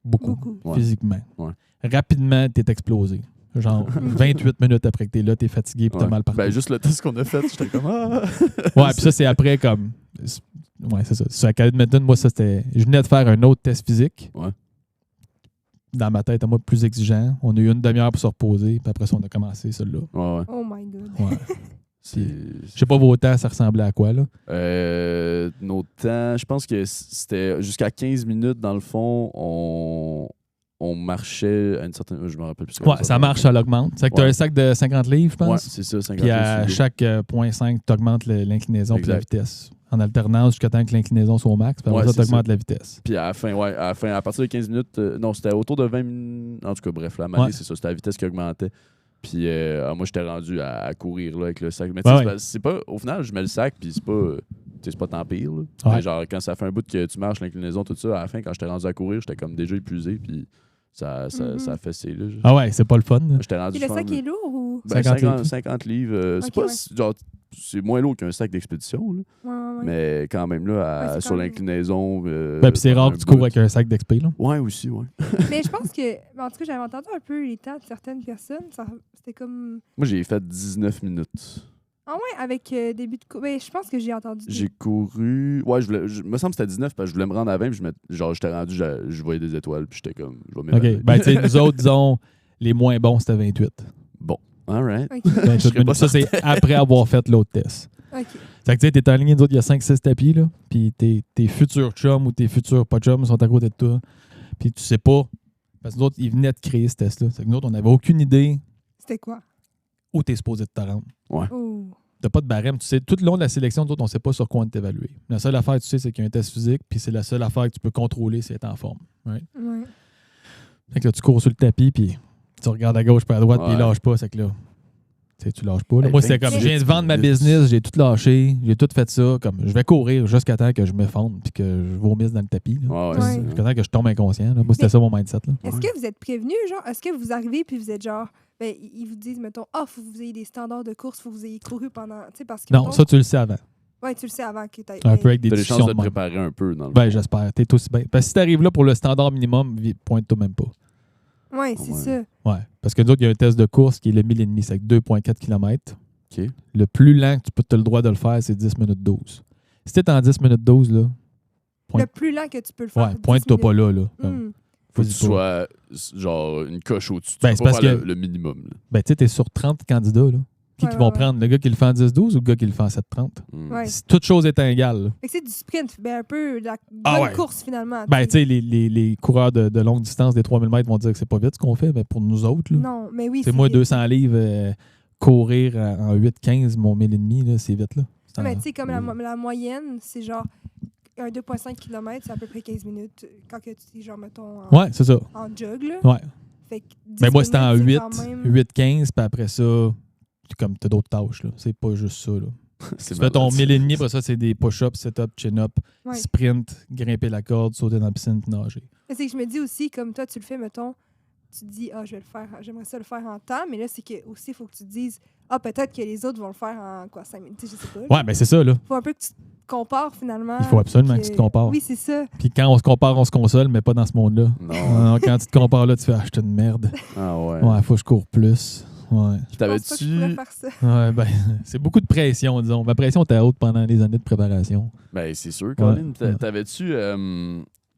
S3: beaucoup. Physiquement.
S2: Ouais.
S3: Rapidement, tu es explosé. Genre 28 minutes après que t'es là, t'es fatigué puis t'as mal partout.
S2: Ben, juste le test qu'on a fait, j'étais comme ah!
S3: Ouais, puis ça, c'est après comme. Ouais, c'est ça. Sur la Calais de Medon, moi, ça, c'était. Je venais de faire un autre test physique.
S2: Ouais.
S3: Dans ma tête, à moi, plus exigeant. On a eu une demi-heure pour se reposer, puis après ça, on a commencé celui-là.
S2: Ouais.
S1: Oh my God.
S3: Ouais.
S2: C'est...
S3: Je sais pas vos temps, ça ressemblait à quoi, là?
S2: Nos temps, je pense que c'était jusqu'à 15 minutes, dans le fond, on marchait à une certaine... Je me rappelle plus.
S3: Ouais, ça marche, ça l'augmente. C'est que tu as un sac de 50 livres, je pense.
S2: Ouais, c'est ça, 50
S3: Puis à
S2: livres.
S3: chaque point 5, tu augmentes l'inclinaison puis la
S2: Exact.
S3: vitesse. En alternance jusqu'à temps que l'inclinaison soit au max. Puis après
S2: Ouais,
S3: ça, tu
S2: c'est
S3: augmentes
S2: ça.
S3: la vitesse.
S2: Puis à la fin, à partir de 15 minutes, non, c'était autour de 20 minutes. En tout cas, bref, la manée,
S3: Ouais.
S2: c'est ça, c'était la vitesse qui augmentait. Puis moi, j'étais rendu à courir là, avec le sac. Mais
S3: Ouais,
S2: c'est pas, au final, je mets le sac, puis c'est pas tant pire. Là.
S3: Ouais.
S2: Mais genre, quand ça fait un bout que tu marches, l'inclinaison, tout ça, à la fin, quand j'étais rendu à courir, j'étais comme déjà épuisé, puis ça a fessé. Là.
S3: Ah ouais, c'est pas le fun. Là.
S2: J'étais rendu.
S1: Puis le sac est lourd ou?
S2: Ben,
S3: 50
S2: 50 livres. C'est
S1: Ok,
S2: pas
S1: ouais.
S2: genre, c'est moins lourd qu'un sac d'expédition, là.
S1: Ouais.
S2: Mais quand même, là,
S1: Ouais, c'est
S2: sur
S1: quand même-
S2: l'inclinaison.
S3: Ben, puis c'est rare que tu cours avec un sac d'XP, là.
S2: Ouais, aussi, ouais.
S1: Mais je pense que, en tout cas, j'avais entendu un peu les temps de certaines personnes. C'était comme.
S2: Moi, j'ai fait 19 minutes.
S1: Ah ouais, avec début de cours. Mais je pense que j'ai entendu.
S2: J'ai couru. Ouais, me semble que c'était 19 parce que je voulais me rendre à 20. Puis genre, j'étais rendu, je voyais des étoiles. Puis j'étais comme, je vais m'évaluer.
S3: OK. Ben, tu sais, nous autres, disons, les moins bons, c'était 28.
S2: Bon, all right.
S1: Ok.
S3: 28
S2: serais pas
S3: minutes. Ça, c'est après avoir fait l'autre test.
S1: Ok.
S3: Fait que tu sais, t'es en ligne, nous autres, il y a 5-6 tapis, là. Puis tes futurs chums ou tes futurs pas chums sont à côté de toi. Puis tu sais pas. Parce que nous autres, ils venaient de créer ce test-là. C'est que nous autres, on n'avait aucune idée
S1: C'était quoi?
S3: où t'es supposé de te rendre.
S1: Oh.
S3: T'as pas de barème. Tu sais, tout le long de la sélection, nous autres, on sait pas sur quoi on t'évaluer. La seule affaire, tu sais, c'est qu'il y a un test physique, puis c'est la seule affaire que tu peux contrôler, c'est être en forme. Right?
S1: Ouais.
S3: Fait que là, tu cours sur le tapis, puis tu regardes à gauche puis à droite, puis il
S2: Ouais.
S3: lâche pas. C'est que là, tu sais, tu lâches pas. là.
S2: Hey,
S3: Moi, c'était comme,
S2: 28
S3: je viens de vendre ma
S2: minutes.
S3: business, j'ai tout lâché, j'ai tout fait ça. Comme, je vais courir jusqu'à temps que je m'effonde, puis que je vomisse dans le tapis. Là.
S2: Ouais,
S1: Ouais.
S2: c'est
S3: Jusqu'à temps que je tombe inconscient. Là. Moi, c'était ça mon mindset. Là.
S1: Est-ce que vous êtes prévenu, genre? Est-ce que vous arrivez puis vous êtes genre. Ben, ils vous disent, mettons, faut que vous ayez des standards de course, faut que vous ayez couru pendant. Tu sais, parce que.
S3: Non,
S1: mettons-
S3: ça, tu le sais avant.
S1: Ouais, tu le sais avant que tu
S3: Un peu avec des
S2: T'as des chances
S3: discussions
S2: de
S3: de
S2: te
S3: même.
S2: préparer un peu dans le
S3: Ben,
S2: fond.
S3: j'espère. T'es aussi bien. Parce que si t'arrives là pour le standard minimum, pointe-toi même pas.
S1: Ouais, c'est
S2: Ouais.
S1: ça.
S3: Ouais. Parce que nous autres, il y a un test de course qui est le 1000,5, c'est avec 2,4 km.
S2: OK.
S3: Le plus lent que tu peux te le droit de le faire, c'est 10 minutes 12. Si t'es en 10 minutes 12, là,
S1: Le plus lent que tu peux le faire.
S3: ouais, pointe-toi pas là. là.
S1: Hmm.
S2: Faut que
S3: Vas-y
S2: tu
S3: pas.
S2: sois genre une coche au-dessus. Tu
S3: Ben,
S2: peux
S3: c'est
S2: pas
S3: parce
S2: faire
S3: que-
S2: le minimum. Là.
S3: Ben, tu sais, t'es sur 30 candidats, là. Qui
S1: Ouais,
S3: vont
S1: ouais.
S3: prendre? Le gars qui le fait en 10-12 ou le gars qui le fait en 7-30?
S1: Ouais.
S3: Si toute chose est égale, là.
S1: Fait que c'est du sprint, ben un peu la
S3: Ah
S1: bonne
S3: ouais.
S1: course finalement.
S3: Ben, tu sais, les coureurs de longue distance des 3000 mètres vont dire que c'est pas vite ce qu'on fait, mais pour nous autres, là.
S1: Non, mais oui.
S3: C'est moi, 200 livres, courir en 8-15, mon 1000,5, là, c'est vite, là. C'est
S1: Mais
S3: en-
S1: tu sais, comme la moyenne, c'est genre un 2,5 km, c'est à peu près 15 minutes quand que tu es genre, mettons,
S3: Ouais, c'est ça.
S1: en jog. Là.
S3: Ouais.
S1: Fait que 10
S3: Ben, moi, c'était en 8,
S1: minutes, c'est quand même-
S3: 8-15, puis après ça, comme t'as d'autres tâches, là. C'est pas juste ça, là.
S2: C'est
S3: Tu fais ton
S2: malade.
S3: 1000,5, après ça, c'est des push-ups, sit-up, chin-up,
S1: Ouais.
S3: sprint, grimper la corde, sauter dans la piscine, puis nager.
S1: Mais c'est que je me dis aussi, comme toi, tu le fais, mettons, tu te dis, je vais le faire, j'aimerais ça le faire en temps, mais là, c'est que aussi, il faut que tu te dises, peut-être que les autres vont le faire en quoi, 5 minutes, tu sais, je sais pas. là.
S3: Ouais, ben c'est ça, là.
S1: Faut un peu que tu te compares finalement.
S3: Il faut absolument que tu te compares.
S1: Oui, c'est ça.
S3: Puis quand on se compare, on se console, mais pas dans ce monde-là.
S2: Non.
S3: Quand tu te compares là, tu fais « Ah, je suis une merde.
S2: Ah ouais.
S3: Ouais, faut que je cours plus. » Ouais.
S2: Puis
S1: Je pense pas que je pourrais
S2: t'avais-tu.
S1: faire ça.
S3: Ouais, ben, c'est beaucoup de pression, disons. Ma pression était haute pendant les années de préparation.
S2: Ben, c'est sûr, Colin.
S3: Ouais.
S2: T'avais-tu.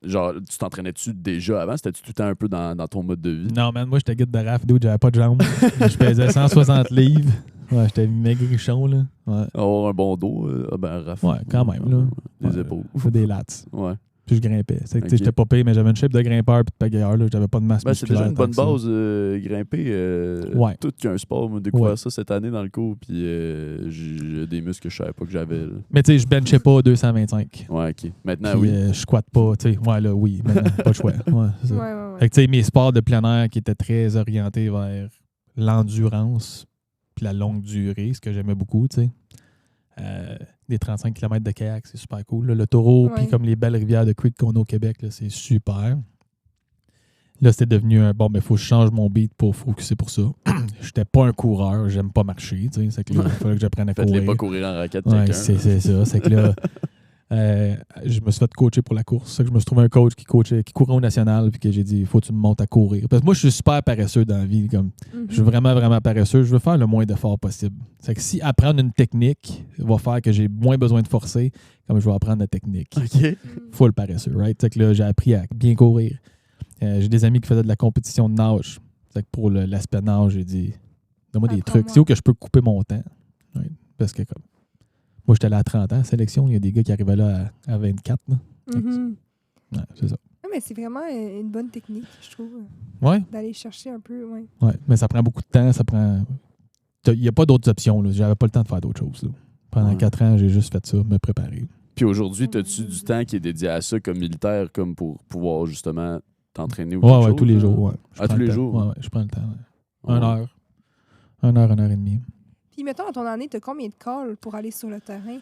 S2: Genre, tu t'entraînais-tu déjà avant? C'était-tu tout le temps un peu dans ton mode de vie?
S3: Non, man, moi, j'étais guide de raf, dude, j'avais pas de jambes. Je pesais 160 livres. Ouais, j'étais maigrichon, là. Ouais.
S2: Avoir un bon dos, ben, Raph.
S3: Ouais, quand même, là.
S2: Des
S3: Ouais,
S2: épaules.
S3: Faut des lats.
S2: Ouais.
S3: Puis je grimpais. C'est que, tu sais,
S2: Ok.
S3: j'étais pas payé, mais j'avais une shape de grimpeur puis de pagayeur, là. J'avais pas de masse
S2: Ben, c'est
S3: musculaire.
S2: déjà une bonne
S3: tant que
S2: base, grimper.
S3: Ouais.
S2: Tout qu'un sport. Moi, découvert
S3: Ouais.
S2: ça cette année dans le cours, puis j'ai des muscles que je savais pas que j'avais. là.
S3: Mais tu sais, je benchais pas 225.
S2: Ouais, ok. Maintenant,
S3: Puis,
S2: oui.
S3: je squatte pas, tu sais. Ouais, là, oui. Maintenant, pas de choix. Ouais, c'est ça.
S1: Ouais.
S3: Fait que, tu sais, mes sports de plein air qui étaient très orientés vers l'endurance puis la longue durée, ce que j'aimais beaucoup, tu sais. Des 35 km de kayak, c'est super cool. là. Le taureau,
S1: Ouais.
S3: puis comme les belles rivières de Creek qu'on a au Québec, là, c'est super. Là, c'était devenu un bon, mais il faut que je change mon beat pour focuser pour ça. J'étais pas un coureur, j'aime pas marcher, tu sais. C'est que là, il fallait que j'apprenne à
S2: Faites-les
S3: courir.
S2: pas courir en raquette
S3: Ouais,
S2: quelqu'un.
S3: c'est ça. C'est que là, Je me suis fait coacher pour la course. C'est que je me suis trouvé un coach qui courait au national, puis que j'ai dit, il faut que tu me montes à courir. Parce que moi, je suis super paresseux dans la vie. Comme, je suis vraiment, vraiment paresseux. Je veux faire le moins d'efforts possible. C'est que si apprendre une technique va faire que j'ai moins besoin de forcer, comme je vais apprendre la technique.
S2: OK.
S3: Full paresseux, right? C'est que là, j'ai appris à bien courir. J'ai des amis qui faisaient de la compétition de nage. C'est que pour l'aspect nage, j'ai dit, donne-moi des trucs. C'est où que je peux couper mon temps? Right? Parce que comme moi, j'étais là à 30 ans, sélection. Il y a des gars qui arrivaient là à 24. Là. Ouais, c'est ça.
S1: Ouais, mais c'est vraiment une bonne technique, je trouve.
S3: Ouais.
S1: D'aller chercher un peu, ouais.
S3: Ouais, mais ça prend beaucoup de temps. Il n'y a pas d'autres options. Là. J'avais pas le temps de faire d'autres choses. Là. Pendant 4 ans, j'ai juste fait ça, me préparer.
S2: Puis aujourd'hui, as-tu du temps qui est dédié à ça comme militaire, comme pour pouvoir justement t'entraîner ou
S3: Ouais,
S2: quelque chose,
S3: tous les
S2: là?
S3: jours. Ouais.
S2: Tous les jours?
S3: Ouais, je prends le temps. Ouais.
S2: Ouais.
S3: 1 heure et demie.
S1: Puis, mettons, dans ton année, tu as combien de calls pour aller sur le terrain?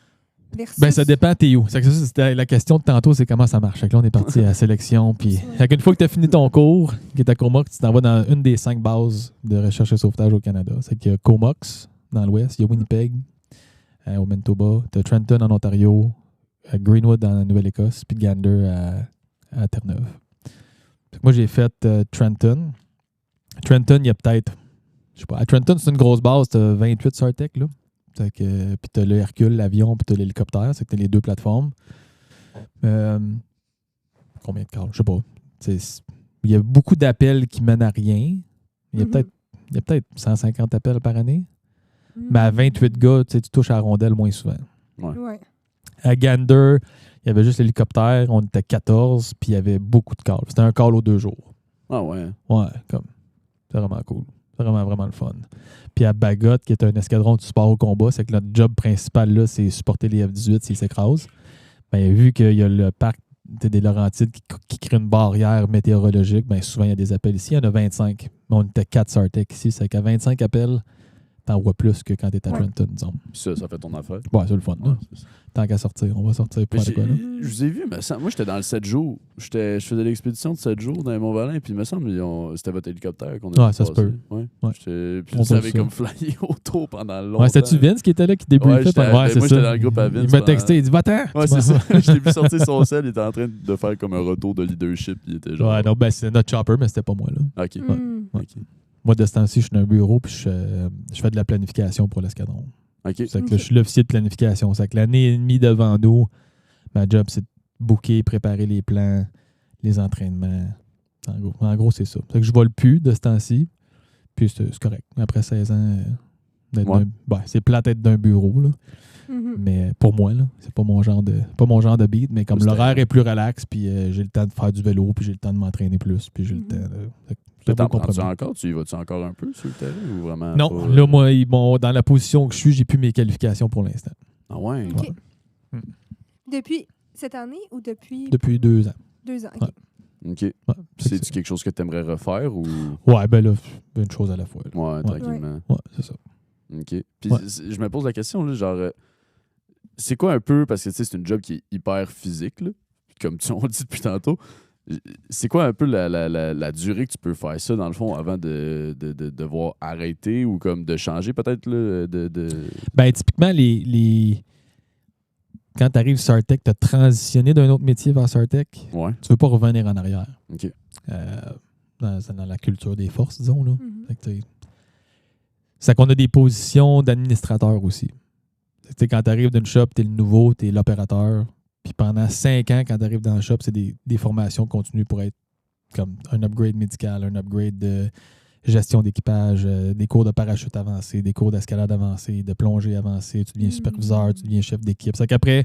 S1: Versus...
S3: Ben, ça dépend, t'es où. C'est que ça, c'était la question de tantôt, c'est comment ça marche. Fait que là, on est parti à la sélection. Puis, une fois que tu as fini ton cours, qui est à Comox, tu t'en vas dans une des 5 bases de recherche et sauvetage au Canada. C'est qu'il y a Comox dans l'ouest, il y a Winnipeg au Manitoba, tu as Trenton en Ontario, Greenwood en Nouvelle-Écosse, puis Gander à Terre-Neuve. Moi, j'ai fait Trenton. Trenton, il y a peut-être, je sais pas, à Trenton, c'est une grosse base, tu as 28 Sartec, là. Puis tu as le Hercule, l'avion, puis tu as l'hélicoptère. C'est que tu as les 2 plateformes. Combien de calls? Je sais pas. Il y a beaucoup d'appels qui mènent à rien. Il y a peut-être 150 appels par année. Mais à 28 gars, tu touches à la rondelle moins souvent.
S1: Ouais.
S3: À Gander, il y avait juste l'hélicoptère. On était 14, puis il y avait beaucoup de calls. C'était un call aux 2 jours.
S2: Ah ouais.
S3: Ouais, c'est vraiment cool. C'est vraiment, vraiment le fun. Puis à Bagot, qui est un escadron de support au combat, c'est que notre job principal, là, c'est supporter les F-18 s'ils s'écrasent. Ben, vu qu'il y a le parc des Laurentides qui crée une barrière météorologique, ben, souvent, il y a des appels ici. Il y en a 25. Mais on était 4 Sartec ici. C'est qu'à 25 appels, t'en vois plus que quand t'es à Trenton, disons.
S2: Ça fait ton affaire.
S3: Ouais, c'est le fun.
S2: Ouais,
S3: Tant qu'à sortir, on va sortir pour faire quoi, là.
S2: Je vous ai vu, mais moi, j'étais dans le 7 jours. Je faisais l'expédition de 7 jours dans les Mont-Valin, puis il me semble c'était votre hélicoptère qu'on a
S3: Ouais, ça se peut.
S2: Ouais.
S3: Ouais.
S2: Puis vous avez comme flyé autour pendant longtemps.
S3: Ouais, c'était-tu Vince qui était là, qui débriefait?
S2: Moi,
S3: c'est
S2: j'étais
S3: ça.
S2: dans le groupe à Vince.
S3: Il m'a texté, il dit va-t'en!
S2: Ouais, c'est ça. Je l'ai vu sortir son sel, il était en train de faire comme un retour de leadership. Il était genre...
S3: Ouais, non, ben c'est notre chopper, mais c'était pas moi, là.
S2: OK.
S3: Ouais. Moi, de ce temps-ci, je suis dans un bureau, puis je fais de la planification pour l'escadron.
S2: OK.
S3: C'est que là, je suis l'officier de planification. C'est que l'année et demie devant nous, ma job, c'est de booker, préparer les plans, les entraînements. En gros, c'est ça. C'est que je vole plus de ce temps-ci, puis c'est correct. Après 16 ans, c'est plate d'être d'un bureau, là. Mais pour moi, là, c'est pas mon genre de beat, mais comme l'horaire est plus relax, puis j'ai le temps de faire du vélo, puis j'ai le temps de m'entraîner plus, puis j'ai le temps de...
S2: T'en prends-tu encore? Tu y vas-tu encore un peu sur le terrain ou vraiment?
S3: Non,
S2: pas,
S3: là, moi, dans la position que je suis, j'ai plus mes qualifications pour l'instant.
S2: Ah ouais?
S1: OK. Depuis cette année ou depuis...
S3: Depuis 2 ans.
S1: 2 ans, OK.
S2: OK.
S3: Ouais,
S2: C'est-tu quelque chose que tu aimerais refaire ou...
S3: Ouais, ben là, une chose à la fois. Là.
S2: Ouais, tranquillement.
S3: Ouais, c'est ça.
S2: OK. Puis je me pose la question, là, genre, c'est quoi un peu, parce que tu sais, c'est une job qui est hyper physique, là, comme on le dit depuis tantôt. C'est quoi un peu la durée que tu peux faire ça, dans le fond, avant de devoir arrêter ou comme de changer peut-être? Là,
S3: Ben, typiquement, quand tu arrives sur Sartec, tu as transitionné d'un autre métier vers Sartec.
S2: Ouais.
S3: Tu veux pas revenir en arrière.
S2: OK.
S3: Dans la culture des forces, disons. Là. C'est qu'on a des positions d'administrateur aussi. Quand tu arrives d'une shop, tu es le nouveau, tu es l'opérateur. Puis pendant 5 ans, quand tu arrives dans le shop, c'est des formations continues pour être comme un upgrade médical, un upgrade de gestion d'équipage, des cours de parachute avancés, des cours d'escalade avancés, de plongée avancée, tu deviens superviseur, tu deviens chef d'équipe. C'est qu'après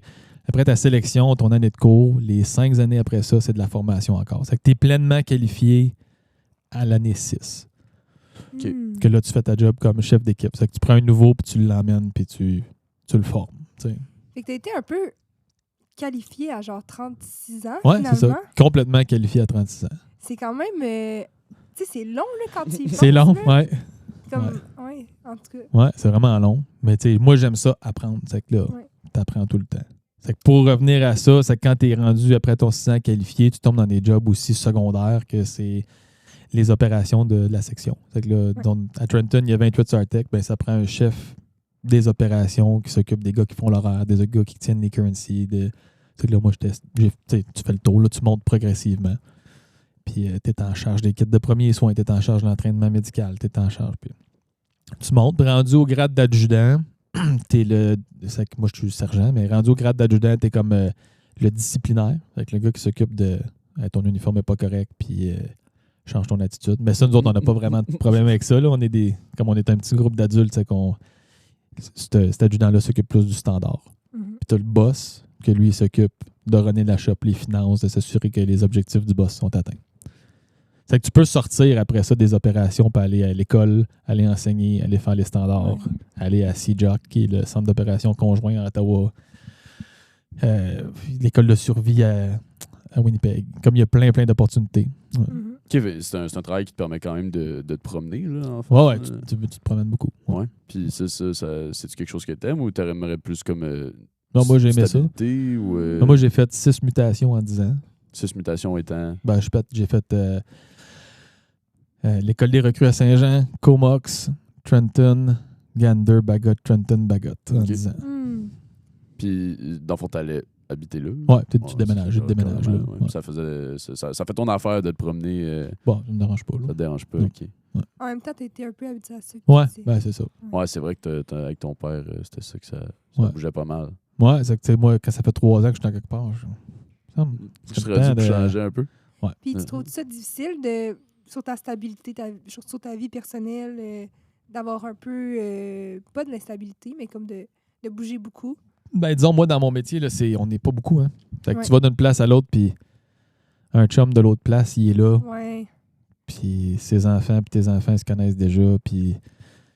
S3: ta sélection, ton année de cours, les 5 années après ça, c'est de la formation encore. C'est que tu es pleinement qualifié à l'année 6.
S2: OK.
S3: Que là, tu fais ta job comme chef d'équipe. C'est que tu prends un nouveau, puis tu l'emmènes, puis tu le formes. T'sais.
S1: Fait que tu as été un peu qualifié à genre 36 ans,
S3: ouais,
S1: finalement.
S3: C'est ça. Complètement qualifié à 36 ans.
S1: C'est quand même... tu sais, c'est long, là, quand tu y penses.
S3: C'est long,
S1: là.
S3: ouais.
S1: Ouais, en tout cas.
S3: Ouais, c'est vraiment long. Mais tu sais, moi, j'aime ça, apprendre. C'est que là, tu apprends tout le temps. C'est que pour revenir à ça, c'est que quand tu es rendu après ton 6 ans qualifié, tu tombes dans des jobs aussi secondaires que c'est les opérations de la section. C'est que là, à Trenton, il y a 28 Sartec, ben ça prend un chef des opérations qui s'occupe des gars qui font l'horaire, des gars qui tiennent les currencies, C'est que là, moi, tu fais le tour, là, tu montes progressivement. Puis tu es en charge des kits de premiers soins, tu es en charge de l'entraînement médical, tu es en charge. Puis tu montes, puis rendu au grade d'adjudant, c'est que moi, je suis sergent, mais rendu au grade d'adjudant, tu es comme le disciplinaire, avec le gars qui s'occupe de ton uniforme n'est pas correct, puis change ton attitude. Mais ça, nous autres, on n'a pas vraiment de problème avec ça. Là. Comme on est un petit groupe d'adultes, c'est qu'on cet adjudant-là s'occupe plus du standard. Puis tu as le boss, que lui, il s'occupe de runner la shop, les finances, de s'assurer que les objectifs du boss sont atteints. C'est que tu peux sortir après ça des opérations pour aller à l'école, aller enseigner, aller faire les standards, aller à CJOC, qui est le centre d'opération conjoint à Ottawa, l'école de survie à Winnipeg. Comme il y a plein d'opportunités. Ouais.
S2: Okay, c'est un travail qui te permet quand même de te promener, là, en fait.
S3: Ouais, tu te promènes beaucoup.
S2: Ouais. Puis c'est-tu quelque chose que t'aimes ou t'aimerais plus comme
S3: non, moi, j'aimais ça.
S2: Ou,
S3: non, moi, j'ai fait 6 mutations en 10 ans.
S2: 6 mutations étant...
S3: Ben, j'ai fait l'école des recrues à Saint-Jean, Comox, Trenton, Gander, Bagot, Trenton, Bagot en 10 ans.
S2: Puis, dans le fond, t'allais habiter là?
S3: Ouais, tu déménages, déménages là.
S2: Ouais. Ça fait ton affaire de te promener.
S3: Bon, ça me dérange pas. Là.
S2: Ça te dérange pas,
S3: non.
S2: OK.
S1: Ouais. En même temps, t'étais un peu habitué à ça.
S3: Ouais, ben c'est ça.
S2: Ouais, c'est vrai que avec ton père, c'était ça que ça bougeait pas mal.
S3: Ouais, c'est que moi, quand ça fait 3 ans que je suis dans quelque part,
S2: Tu serais dû changer un peu?
S3: Ouais.
S1: Puis tu trouves ça difficile sur ta stabilité, sur ta vie personnelle, d'avoir un peu, pas de l'instabilité, mais comme de bouger beaucoup?
S3: Ben, disons, moi, dans mon métier, là, on n'est pas beaucoup. Hein. Fait que tu vas d'une place à l'autre, puis un chum de l'autre place, il est là.
S1: Ouais.
S3: Puis ses enfants, puis tes enfants, ils se connaissent déjà. Puis,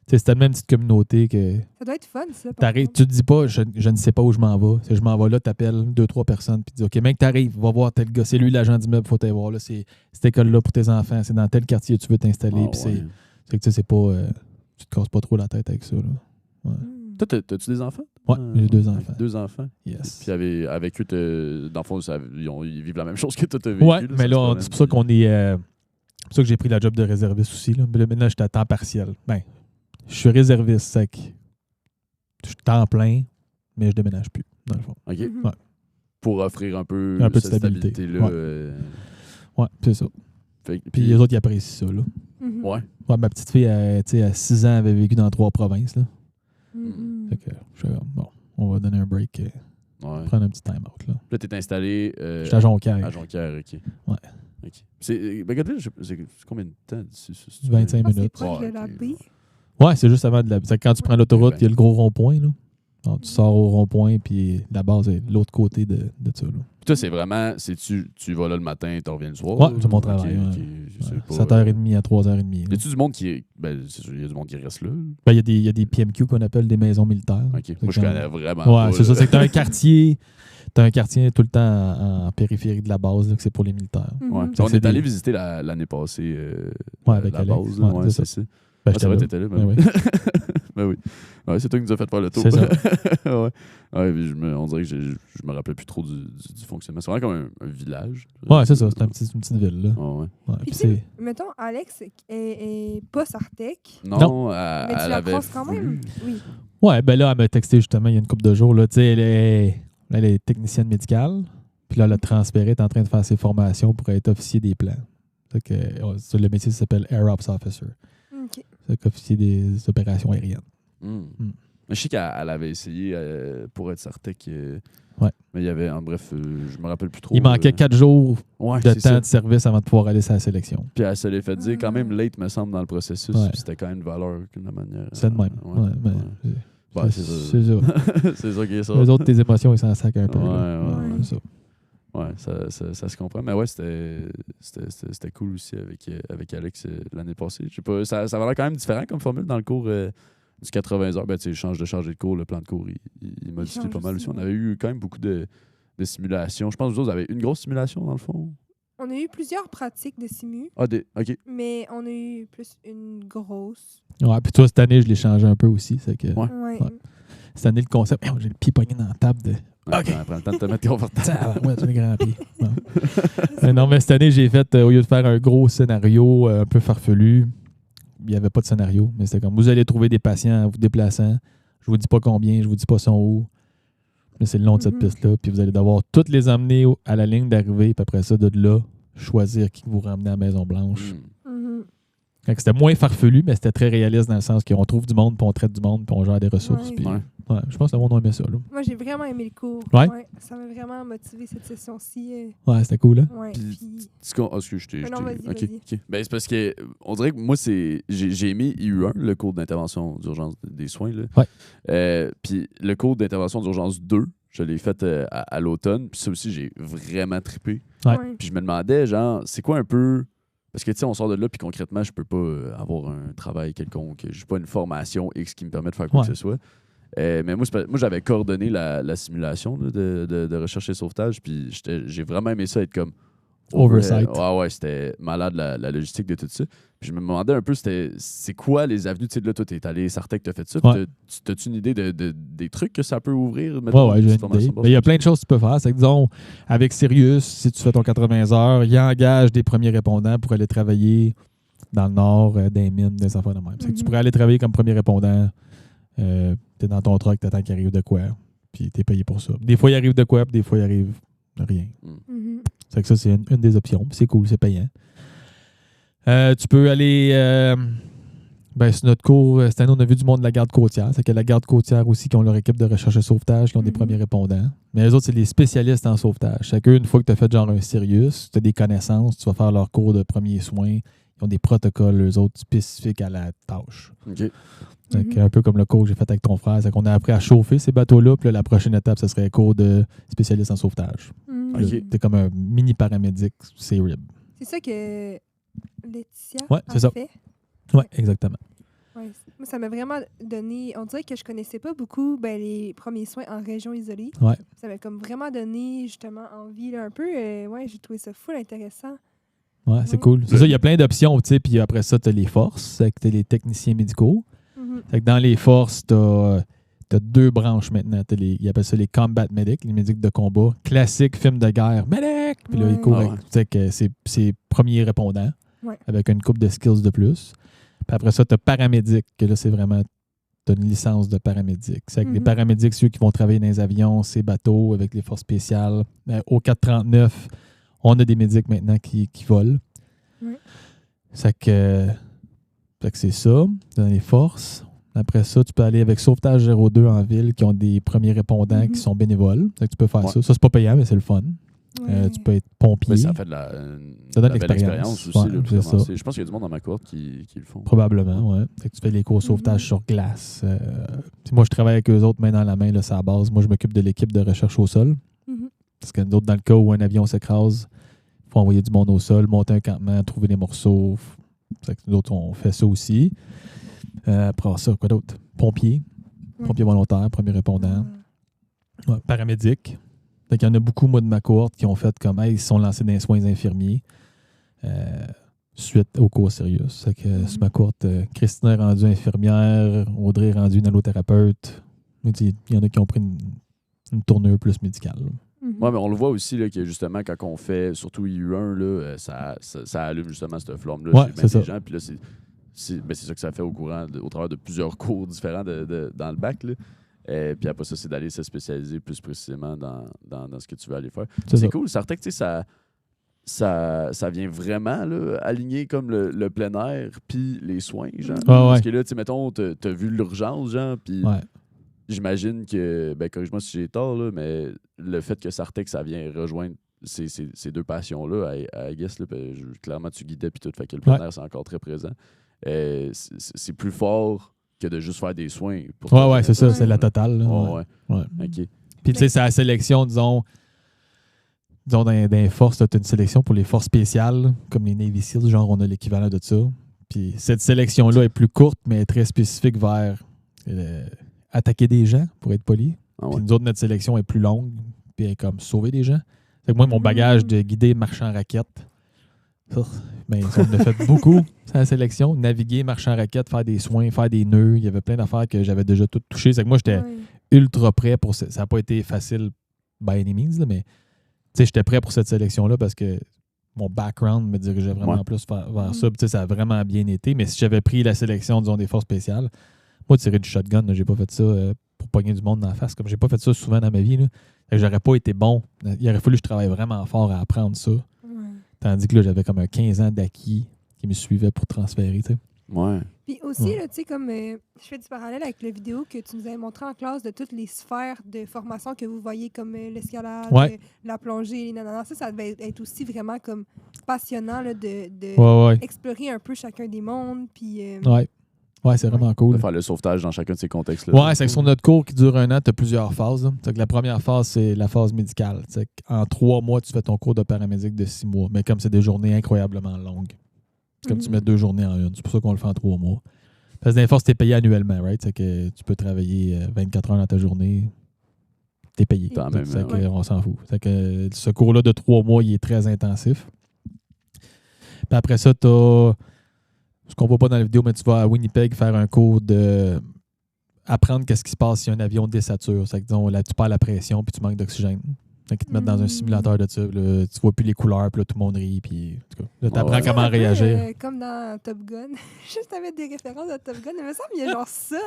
S3: c'est tellement une petite communauté que...
S1: Ça doit être fun, ça.
S3: Tu te dis pas, je ne sais pas où je m'en vais. Je m'en vais là, t'appelles 2-3 personnes, puis tu dis, OK, mec, t'arrives, va voir tel gars. C'est lui, l'agent d'immeuble, faut t'aller voir. Là, c'est cette école-là pour tes enfants. C'est dans tel quartier que tu veux t'installer. Puis c'est que c'est pas... tu te casses pas trop la tête avec ça. Là. Ouais.
S2: Toi, t'as-tu des enfants?
S3: Ouais, j'ai 2 enfants.
S2: 2 enfants?
S3: Yes.
S2: Puis avec eux, dans le fond, ils vivent la même chose que toi, t'as vécu.
S3: Ouais, mais là, c'est pour ça qu'on est... c'est pour ça que j'ai pris la job de réserviste aussi. Là. Mais là, maintenant, j'étais à temps partiel. Ben, je suis réserviste, c'est que je suis temps plein, mais je déménage plus, dans le fond.
S2: OK.
S3: Ouais.
S2: Pour offrir un peu
S3: de
S2: cette stabilité-là.
S3: Ouais, c'est ça. Puis les autres, ils apprécient ça. Là.
S2: Ouais.
S3: Ouais, ma petite fille, à 6 ans, avait vécu dans 3 provinces. Là. Fait que, bon, on va donner un break. Prendre un petit time-out.
S2: Là, t'es installé...
S3: J'étais à Jonquière.
S2: À Jonquière, OK.
S3: Ouais.
S2: OK. C'est combien de temps?
S3: 25 minutes.
S1: C'est proche de la baie.
S3: Ouais, c'est juste avant de la... Quand tu prends l'autoroute, il y a le gros rond-point. Là. Alors, tu sors au rond-point, puis la base est de l'autre côté de ça. Là.
S2: Puis toi, c'est vraiment... Tu vas là le matin, tu reviens le soir?
S3: Ouais, c'est mon travail.
S2: Okay.
S3: 7h30 à 3h30.
S2: Y a-tu du monde qui est... Ben, c'est sûr, y a du monde qui reste là.
S3: Ben, il y a des PMQ qu'on appelle des maisons militaires.
S2: OK. Moi, je connais vraiment
S3: pas. Ouais, c'est ça. C'est que t'as un quartier... T'as un quartier tout le temps en périphérie de la base, là, que c'est pour les militaires.
S2: Ouais. On est allé visiter l'année passée
S3: avec
S2: la
S3: Alex.
S2: base. Ouais, c'est ça.
S3: Ben,
S2: c'est vrai, t'étais là.
S3: Ben oui.
S2: Ben oui. Ouais, c'est toi qui nous as fait faire le tour.
S3: C'est ça.
S2: Ouais. On dirait que je me rappelais plus trop du fonctionnement. C'est vraiment comme un village.
S3: Ouais, c'est ça. C'est une petite ville. Là.
S2: Ouais.
S1: Puis mettons, Alex est pas Sartec.
S2: Non.
S1: Mais tu la croises quand même. Oui.
S3: Ouais, ben là, elle m'a texté justement il y a une couple de jours. Là, elle est technicienne médicale. Puis là, elle a transféré, est en train de faire ses formations pour être officier des plans. Le métier s'appelle Air Ops Officer.
S1: OK.
S3: C'est officier des opérations aériennes.
S2: Je sais qu'elle avait essayé pour être Sartec.
S3: Ouais.
S2: Mais il y avait, en bref, je me rappelle plus trop.
S3: Il manquait 4 jours de temps de service avant de pouvoir aller à la sélection.
S2: Puis elle se l'est fait dire quand même late, me semble, dans le processus.
S3: Ouais.
S2: C'était quand même une valeur d'une manière.
S3: C'est de même.
S2: Ouais, c'est ça.
S3: C'est ça.
S2: C'est ça qui est ça.
S3: Les autres, tes émotions, ils s'en sacent un peu.
S2: Ouais.
S3: C'est ça.
S2: Ouais, ça se comprend. Mais ouais, c'était cool aussi avec Alex l'année passée. Je sais pas, ça avait l'air quand même différent comme formule dans le cours du 80 heures. Ben, tu sais, change de chargé de cours, le plan de cours, il modifie pas mal aussi. On avait eu quand même beaucoup de simulations. Je pense que vous avez une grosse simulation dans le fond.
S1: On a eu plusieurs pratiques de simu.
S2: Ah, OK.
S1: Mais on a eu plus une grosse.
S3: Ouais, puis toi, cette année, je l'ai changé un peu aussi. C'est que,
S1: Ouais.
S3: Cette année, le concept, j'ai le pied pogné dans la table de.
S2: OK. Prends le temps de te mettre confortable.
S3: Ouais, tu as les grands pieds. Non, mais cette année, j'ai fait, au lieu de faire un gros scénario un peu farfelu, il n'y avait pas de scénario. Mais c'était comme, vous allez trouver des patients en vous déplaçant. Je vous dis pas combien, je vous dis pas son où. Mais c'est le long de cette piste-là. Puis vous allez devoir toutes les emmener à la ligne d'arrivée. Puis après ça, de là, choisir qui vous ramener à la Maison-Blanche. Fait que c'était moins farfelu, mais c'était très réaliste dans le sens qu'on trouve du monde, puis on traite du monde, puis on gère des ressources. Puis, je pense que le monde aimait ça. Là.
S1: Moi, j'ai vraiment aimé le cours.
S3: Ouais?
S1: Ça m'a vraiment motivé cette session-ci.
S3: Ouais, c'était cool, hein?
S1: Ouais,
S2: Puis, excuse, je t'ai...
S1: Non, vas-y.
S2: OK. Ben, c'est parce que on dirait que moi, j'ai aimé IU1, le cours d'intervention d'urgence des soins. Là.
S3: Ouais.
S2: Puis le cours d'intervention d'urgence 2, je l'ai fait à l'automne. Puis ça aussi, j'ai vraiment trippé.
S3: Ouais.
S2: Puis je me demandais, genre, c'est quoi un peu... Parce que, tu sais, on sort de là, puis concrètement, je peux pas avoir un travail quelconque. Je n'ai pas une formation X qui me permet de faire quoi que ce soit. Mais moi, j'avais coordonné la simulation là, de recherche et sauvetage, puis j'ai vraiment aimé ça être comme...
S3: Oversight.
S2: Ouais, c'était malade la logistique de tout ça. Puis je me demandais un peu, c'est quoi les avenues? Tu sais, là, toi, t'es allé Sartec, t'as fait ça. T'as-tu une idée des trucs que ça peut ouvrir?
S3: Ouais, j'ai une idée. Il y a plein de choses que tu peux faire. C'est que, disons, avec Sirius, si tu fais ton 80 heures, il engage des premiers répondants pour aller travailler dans le nord, des mines, des affaires de même. C'est que tu pourrais aller travailler comme premier répondant. T'es dans ton truck, t'attends qu'il arrive de quoi, puis t'es payé pour ça. Des fois, il arrive de quoi, puis des fois, il arrive de rien. C'est que ça, c'est une des options. C'est cool, c'est payant. Tu peux aller... sur notre cours, cette année, on a vu du monde de la garde côtière. C'est que la garde côtière aussi, qui ont leur équipe de recherche et sauvetage, qui ont des premiers répondants. Mais les autres, c'est les spécialistes en sauvetage. C'est qu'eux, une fois que tu as fait genre un Sirius, tu as des connaissances, tu vas faire leur cours de premiers soins. Ils ont des protocoles, eux autres, spécifiques à la tâche.
S2: OK.
S3: C'est un peu comme le cours que j'ai fait avec ton frère. C'est qu'on a appris à chauffer ces bateaux-là. Puis là, la prochaine étape, ce serait un cours de spécialiste en sauvetage. T'es comme un mini paramédic, c'est RIB.
S1: C'est ça que Laetitia
S3: a
S1: fait?
S3: Oui, exactement.
S1: Ouais. Moi, ça m'a vraiment donné... On dirait que je connaissais pas beaucoup les premiers soins en région isolée.
S3: Ouais.
S1: Ça m'a comme vraiment donné, justement, envie là, un peu. J'ai trouvé ça full intéressant.
S3: Ouais, c'est cool. C'est ça, il y a plein d'options, tu sais. Puis après ça, tu as les forces, tu as les techniciens médicaux. Fait que dans les forces, tu as 2 branches maintenant. Ils appellent ça les combat medics, les médics de combat. Classique film de guerre. Medic! Puis là, ils courent avec c'est premiers répondants avec une coupe de skills de plus. Puis après ça, tu as paramédic, que là, c'est vraiment... Tu as une licence de paramédic. C'est avec les paramédics, ceux qui vont travailler dans les avions, ces bateaux, avec les forces spéciales. Au 439, on a des médics maintenant qui volent. C'est que c'est ça, dans les forces. Après ça, tu peux aller avec Sauvetage 02 en ville, qui ont des premiers répondants qui sont bénévoles. Donc, tu peux faire ça. Ça, c'est pas payant, mais c'est le fun. Tu peux être pompier.
S2: Mais ça fait de la belle expérience aussi. Là, je pense qu'il y a du monde dans ma cohorte qui le font.
S3: Probablement, oui. Tu fais les cours sauvetage sur glace. Moi, je travaille avec eux autres main dans la main, là, c'est à la base. Moi, je m'occupe de l'équipe de recherche au sol. Parce que nous autres, dans le cas où un avion s'écrase, il faut envoyer du monde au sol, monter un campement, trouver des morceaux. C'est que nous autres, on fait ça aussi. Après ça, quoi d'autre? Pompier volontaire, premier répondant. Paramédic. Il y en a beaucoup, moi, de ma cohorte qui ont fait comme ils se sont lancés dans les soins infirmiers suite au cours sérieux. C'est que sur ma cohorte, Christine est rendue infirmière, Audrey est rendue nallothérapeute. Il y en a qui ont pris une tournure plus médicale.
S2: Oui, mais on le voit aussi là, que justement, quand on fait surtout IU1, là, ça allume justement cette flamme-là chez les gens. Puis là, c'est ça que ça fait au travers de plusieurs cours différents dans le bac. Là. Puis après ça, c'est d'aller se spécialiser plus précisément dans ce que tu veux aller faire. C'est cool. Sartec, tu sais, ça vient vraiment là, aligner comme le plein air puis les soins, genre. Parce que là, tu sais, mettons, t'as vu l'urgence, genre, puis j'imagine que, corrige-moi si j'ai tort, là, mais le fait que Sartec, ça vient rejoindre ces 2 passions-là, I guess, là, clairement, tu guidais puis tout, fait que le plein air, c'est encore très présent. C'est plus fort que de juste faire des soins.
S3: C'est ça, c'est la totale.
S2: OK.
S3: Puis, tu sais, c'est la sélection, disons dans les forces, tu as une sélection pour les forces spéciales, comme les Navy Seals, genre, on a l'équivalent de ça. Puis, cette sélection-là est plus courte, mais très spécifique vers attaquer des gens, pour être poli. Puis, nous autres, notre sélection est plus longue, puis comme sauver des gens. Fait que moi, mon bagage de guider marchand raquette, mais on a fait beaucoup, c'est la sélection. Naviguer, marcher en raquette, faire des soins, faire des nœuds. Il y avait plein d'affaires que j'avais déjà toutes touchées. C'est que moi, j'étais ultra prêt pour ça. Ça n'a pas été facile by any means, là, mais j'étais prêt pour cette sélection-là parce que mon background me dirigeait vraiment plus vers ça. Ça a vraiment bien été. Mais si j'avais pris la sélection, disons, des forces spéciales, moi, tirer du shotgun, j'ai pas fait ça pour pogner du monde dans la face. Comme j'ai pas fait ça souvent dans ma vie, là. Fait que j'aurais pas été bon. Il aurait fallu que je travaille vraiment fort à apprendre ça.
S1: Ouais.
S3: Tandis que là, j'avais comme un 15 ans d'acquis qui me suivait pour transférer, tu sais.
S2: Ouais.
S1: Puis aussi, là, tu sais, comme je fais du parallèle avec la vidéo que tu nous avais montré en classe de toutes les sphères de formation que vous voyez, comme l'escalade,
S3: Ouais.
S1: la plongée, les nanana. Ça devait être aussi vraiment comme passionnant là, de
S3: Ouais.
S1: explorer un peu chacun des mondes. Puis,
S3: Ouais, c'est vraiment
S2: De
S3: cool.
S2: faire le sauvetage dans chacun de ces contextes-là.
S3: Ouais, c'est que sur notre cours qui dure 1 an, tu as plusieurs phases. Là. C'est que la première phase, c'est la phase médicale. C'est qu'en 3 mois, tu fais ton cours de paramédic de 6 mois. Mais comme c'est des journées incroyablement longues. C'est comme tu mets 2 journées en une. C'est pour ça qu'on le fait en 3 mois. Parce que dans les forces, tu es payé annuellement, right? C'est que tu peux travailler 24 heures dans ta journée. Tu es payé.
S2: Quand même,
S3: C'est
S2: ouais.
S3: on s'en fout. C'est que ce cours-là de 3 mois, il est très intensif. Puis après ça, tu as... Ce qu'on voit pas dans la vidéo, mais tu vas à Winnipeg faire un cours de apprendre qu'est-ce qui se passe si un avion désature. C'est que disons, là, tu perds la pression puis tu manques d'oxygène. Fait qu'ils te mettent dans un simulateur de ça. Là, tu vois plus les couleurs, puis là, tout le monde rit. Puis, en tout cas, là, tu apprends
S2: Ouais.
S3: comment
S1: un peu,
S3: réagir.
S1: comme dans Top Gun. Juste avec des références à Top Gun. Il me semble qu'il y a genre ça.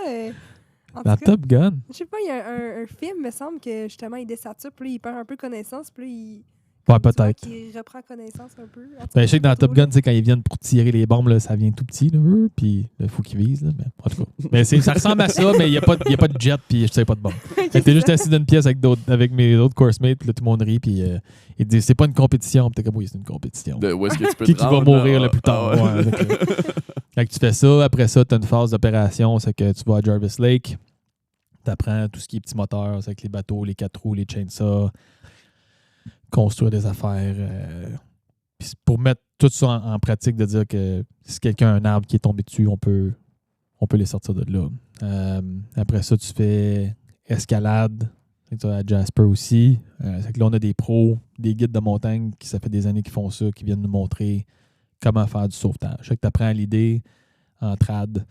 S1: En
S3: Dans
S1: tout cas,
S3: Top Gun.
S1: je sais pas, il y a un film, il me semble que justement, il désature, puis là, il perd un peu connaissance, puis là, il.
S3: Ouais,
S1: tu vois
S3: peut-être.
S1: qu'il reprend connaissance un peu. En tout
S3: Ben,
S1: cas,
S3: je sais que dans
S1: pas
S3: Top
S1: trop,
S3: Gun,
S1: là.
S3: tu sais, quand ils viennent pour tirer les bombes, là, ça vient tout petit. Là, puis il faut qu'ils visent. Là, mais, en tout cas. Mais ça ressemble à ça, mais il n'y a pas de jet, puis je sais pas de bombe. Fait que t'es juste assis dans une pièce avec mes autres coursemates, puis là, tout le monde rit, puis ils te disent c'est pas une compétition. Puis t'es comme oui, c'est une compétition.
S2: Où est-ce que tu peux
S3: Qui
S2: te
S3: va
S2: rendre,
S3: mourir
S2: là?
S3: le plus tard.
S2: Ah ouais.
S3: Ouais, fait que tu fais ça. Après ça, tu as une phase d'opération. C'est que tu vas à Jarvis Lake. Tu apprends tout ce qui est petits moteurs. C'est avec les bateaux, les 4 roues, les chainsaws. Construire des affaires. Puis pour mettre tout ça en pratique, de dire que si quelqu'un a un arbre qui est tombé dessus, on peut les sortir de là. Après ça, tu fais escalade. Tu as à Jasper aussi. C'est que là, on a des pros, des guides de montagne qui, ça fait des années qu'ils font ça, qui viennent nous montrer comment faire du sauvetage. Tu apprends à l'idée en trad,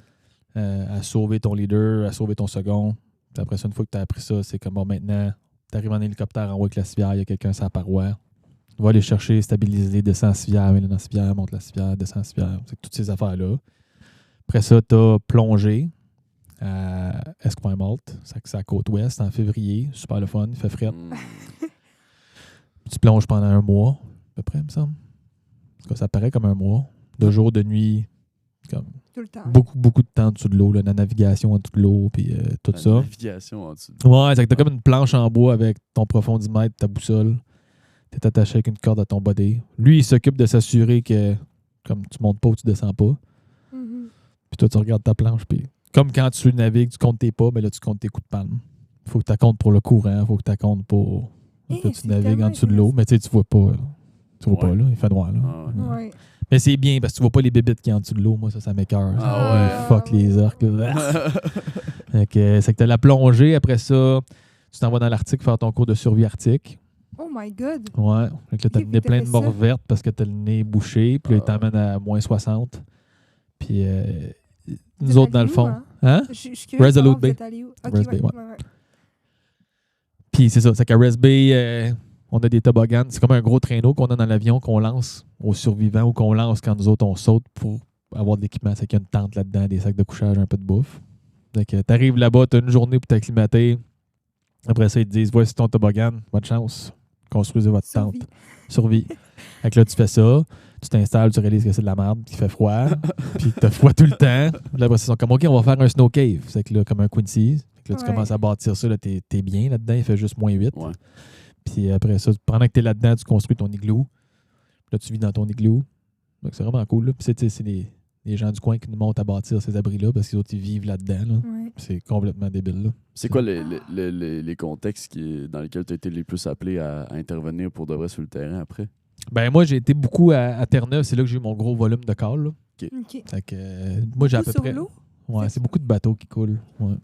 S3: à sauver ton leader, à sauver ton second. Puis après ça, une fois que tu as appris ça, c'est comme bon, maintenant, tu arrives en hélicoptère en haut avec la civière, il y a quelqu'un sur la paroi. Tu vas aller chercher, stabiliser, descends la civière, mets-le dans la civière, monte la civière, descends la civière. C'est toutes ces affaires-là. Après ça, tu as plongé à Esquimalt. C'est à la côte ouest en février. Super le fun, il fait fret. Tu plonges pendant 1 mois, à peu près, il me semble. En tout cas, ça paraît comme 1 mois. De jour, de nuit, comme
S1: Tout le temps.
S3: beaucoup de temps en dessous de l'eau, là, la navigation en dessous de l'eau, puis tout ça.
S2: Navigation en dessous.
S3: Ouais, c'est que t'as comme une planche en bois avec ton profondimètre, ta boussole. T'es attaché avec une corde à ton body. Lui, il s'occupe de s'assurer que comme tu montes pas ou tu descends pas.
S1: Mhm.
S3: Puis toi, tu regardes ta planche, puis comme quand tu navigues, tu comptes tes pas, mais là, tu comptes tes coups de palme. Faut que tu comptes pour le courant, faut que tu comptes pour... Là, tu
S1: c'est
S3: navigues
S1: tellement
S3: en dessous de l'eau, mais tu sais, tu vois pas. Tu vois pas, là, il fait noir, là.
S2: Ah ouais.
S1: Ouais.
S3: Mais c'est bien, parce que tu vois pas les bébites qui sont en dessous de l'eau. Moi, ça m'écoeure.
S2: Ah
S1: ouais.
S3: Fuck les orques, là. Fait que, c'est que t'as la plongée, après ça, tu t'en vas dans l'Arctique faire ton cours de survie arctique.
S1: Oh my God.
S3: Ouais. Fait que là, t'as le
S1: Ok,
S3: nez
S1: t'as
S3: plein
S1: fait
S3: de morts
S1: ça.
S3: vertes parce que t'as le nez bouché, puis là, ils t'emmènent à moins 60. Puis nous autres, dans le fond. Hein?
S1: Je suis curieuse de
S3: Resolute
S1: savoir, vous
S3: Bay.
S1: êtes allés où? Ok,
S3: Resolute
S1: ouais,
S3: Bay,
S1: ouais.
S3: Puis c'est ça. C'est qu'à Res Bay, on a des toboggans. C'est comme un gros traîneau qu'on a dans l'avion qu'on lance aux survivants ou qu'on lance quand nous autres, on saute pour avoir de l'équipement. C'est qu'il y a une tente là-dedans, des sacs de couchage, un peu de bouffe. Fait que t'arrives là-bas, t'as une journée pour t'acclimater. Après ça, ils te disent, voici ton toboggan, bonne chance. Construisez votre
S1: Survie.
S3: tente. Survie. Fait que là, tu fais ça, tu t'installes, tu réalises que c'est de la merde, qu'il fait froid, puis t'as froid tout le temps. Là, après, ils sont comme, OK, on va faire un snow cave. C'est que là, comme un Quincy. Fait que là, tu
S1: Ouais.
S3: commences à bâtir ça, là, t'es bien là-dedans, il fait juste moins 8.
S2: Ouais.
S3: Puis après ça, pendant que t'es là-dedans, tu construis ton igloo. Là, tu vis dans ton igloo. Donc, c'est vraiment cool. Là. Puis c'est les gens du coin qui nous montent à bâtir ces abris-là parce qu'ils autres, ils vivent là-dedans. Là.
S1: Ouais.
S3: C'est complètement débile. Là.
S2: C'est quoi les contextes dans lesquels tu as été les plus appelé à intervenir pour de vrai sur le terrain après?
S3: Ben moi, j'ai été beaucoup à Terre-Neuve. C'est là que j'ai eu mon gros volume de call. Là.
S1: OK.
S3: Fait que, moi, j'ai à peu
S1: Tout sur
S3: près...
S1: l'eau?
S3: Ouais, c'est beaucoup de bateaux qui coulent. Ouais.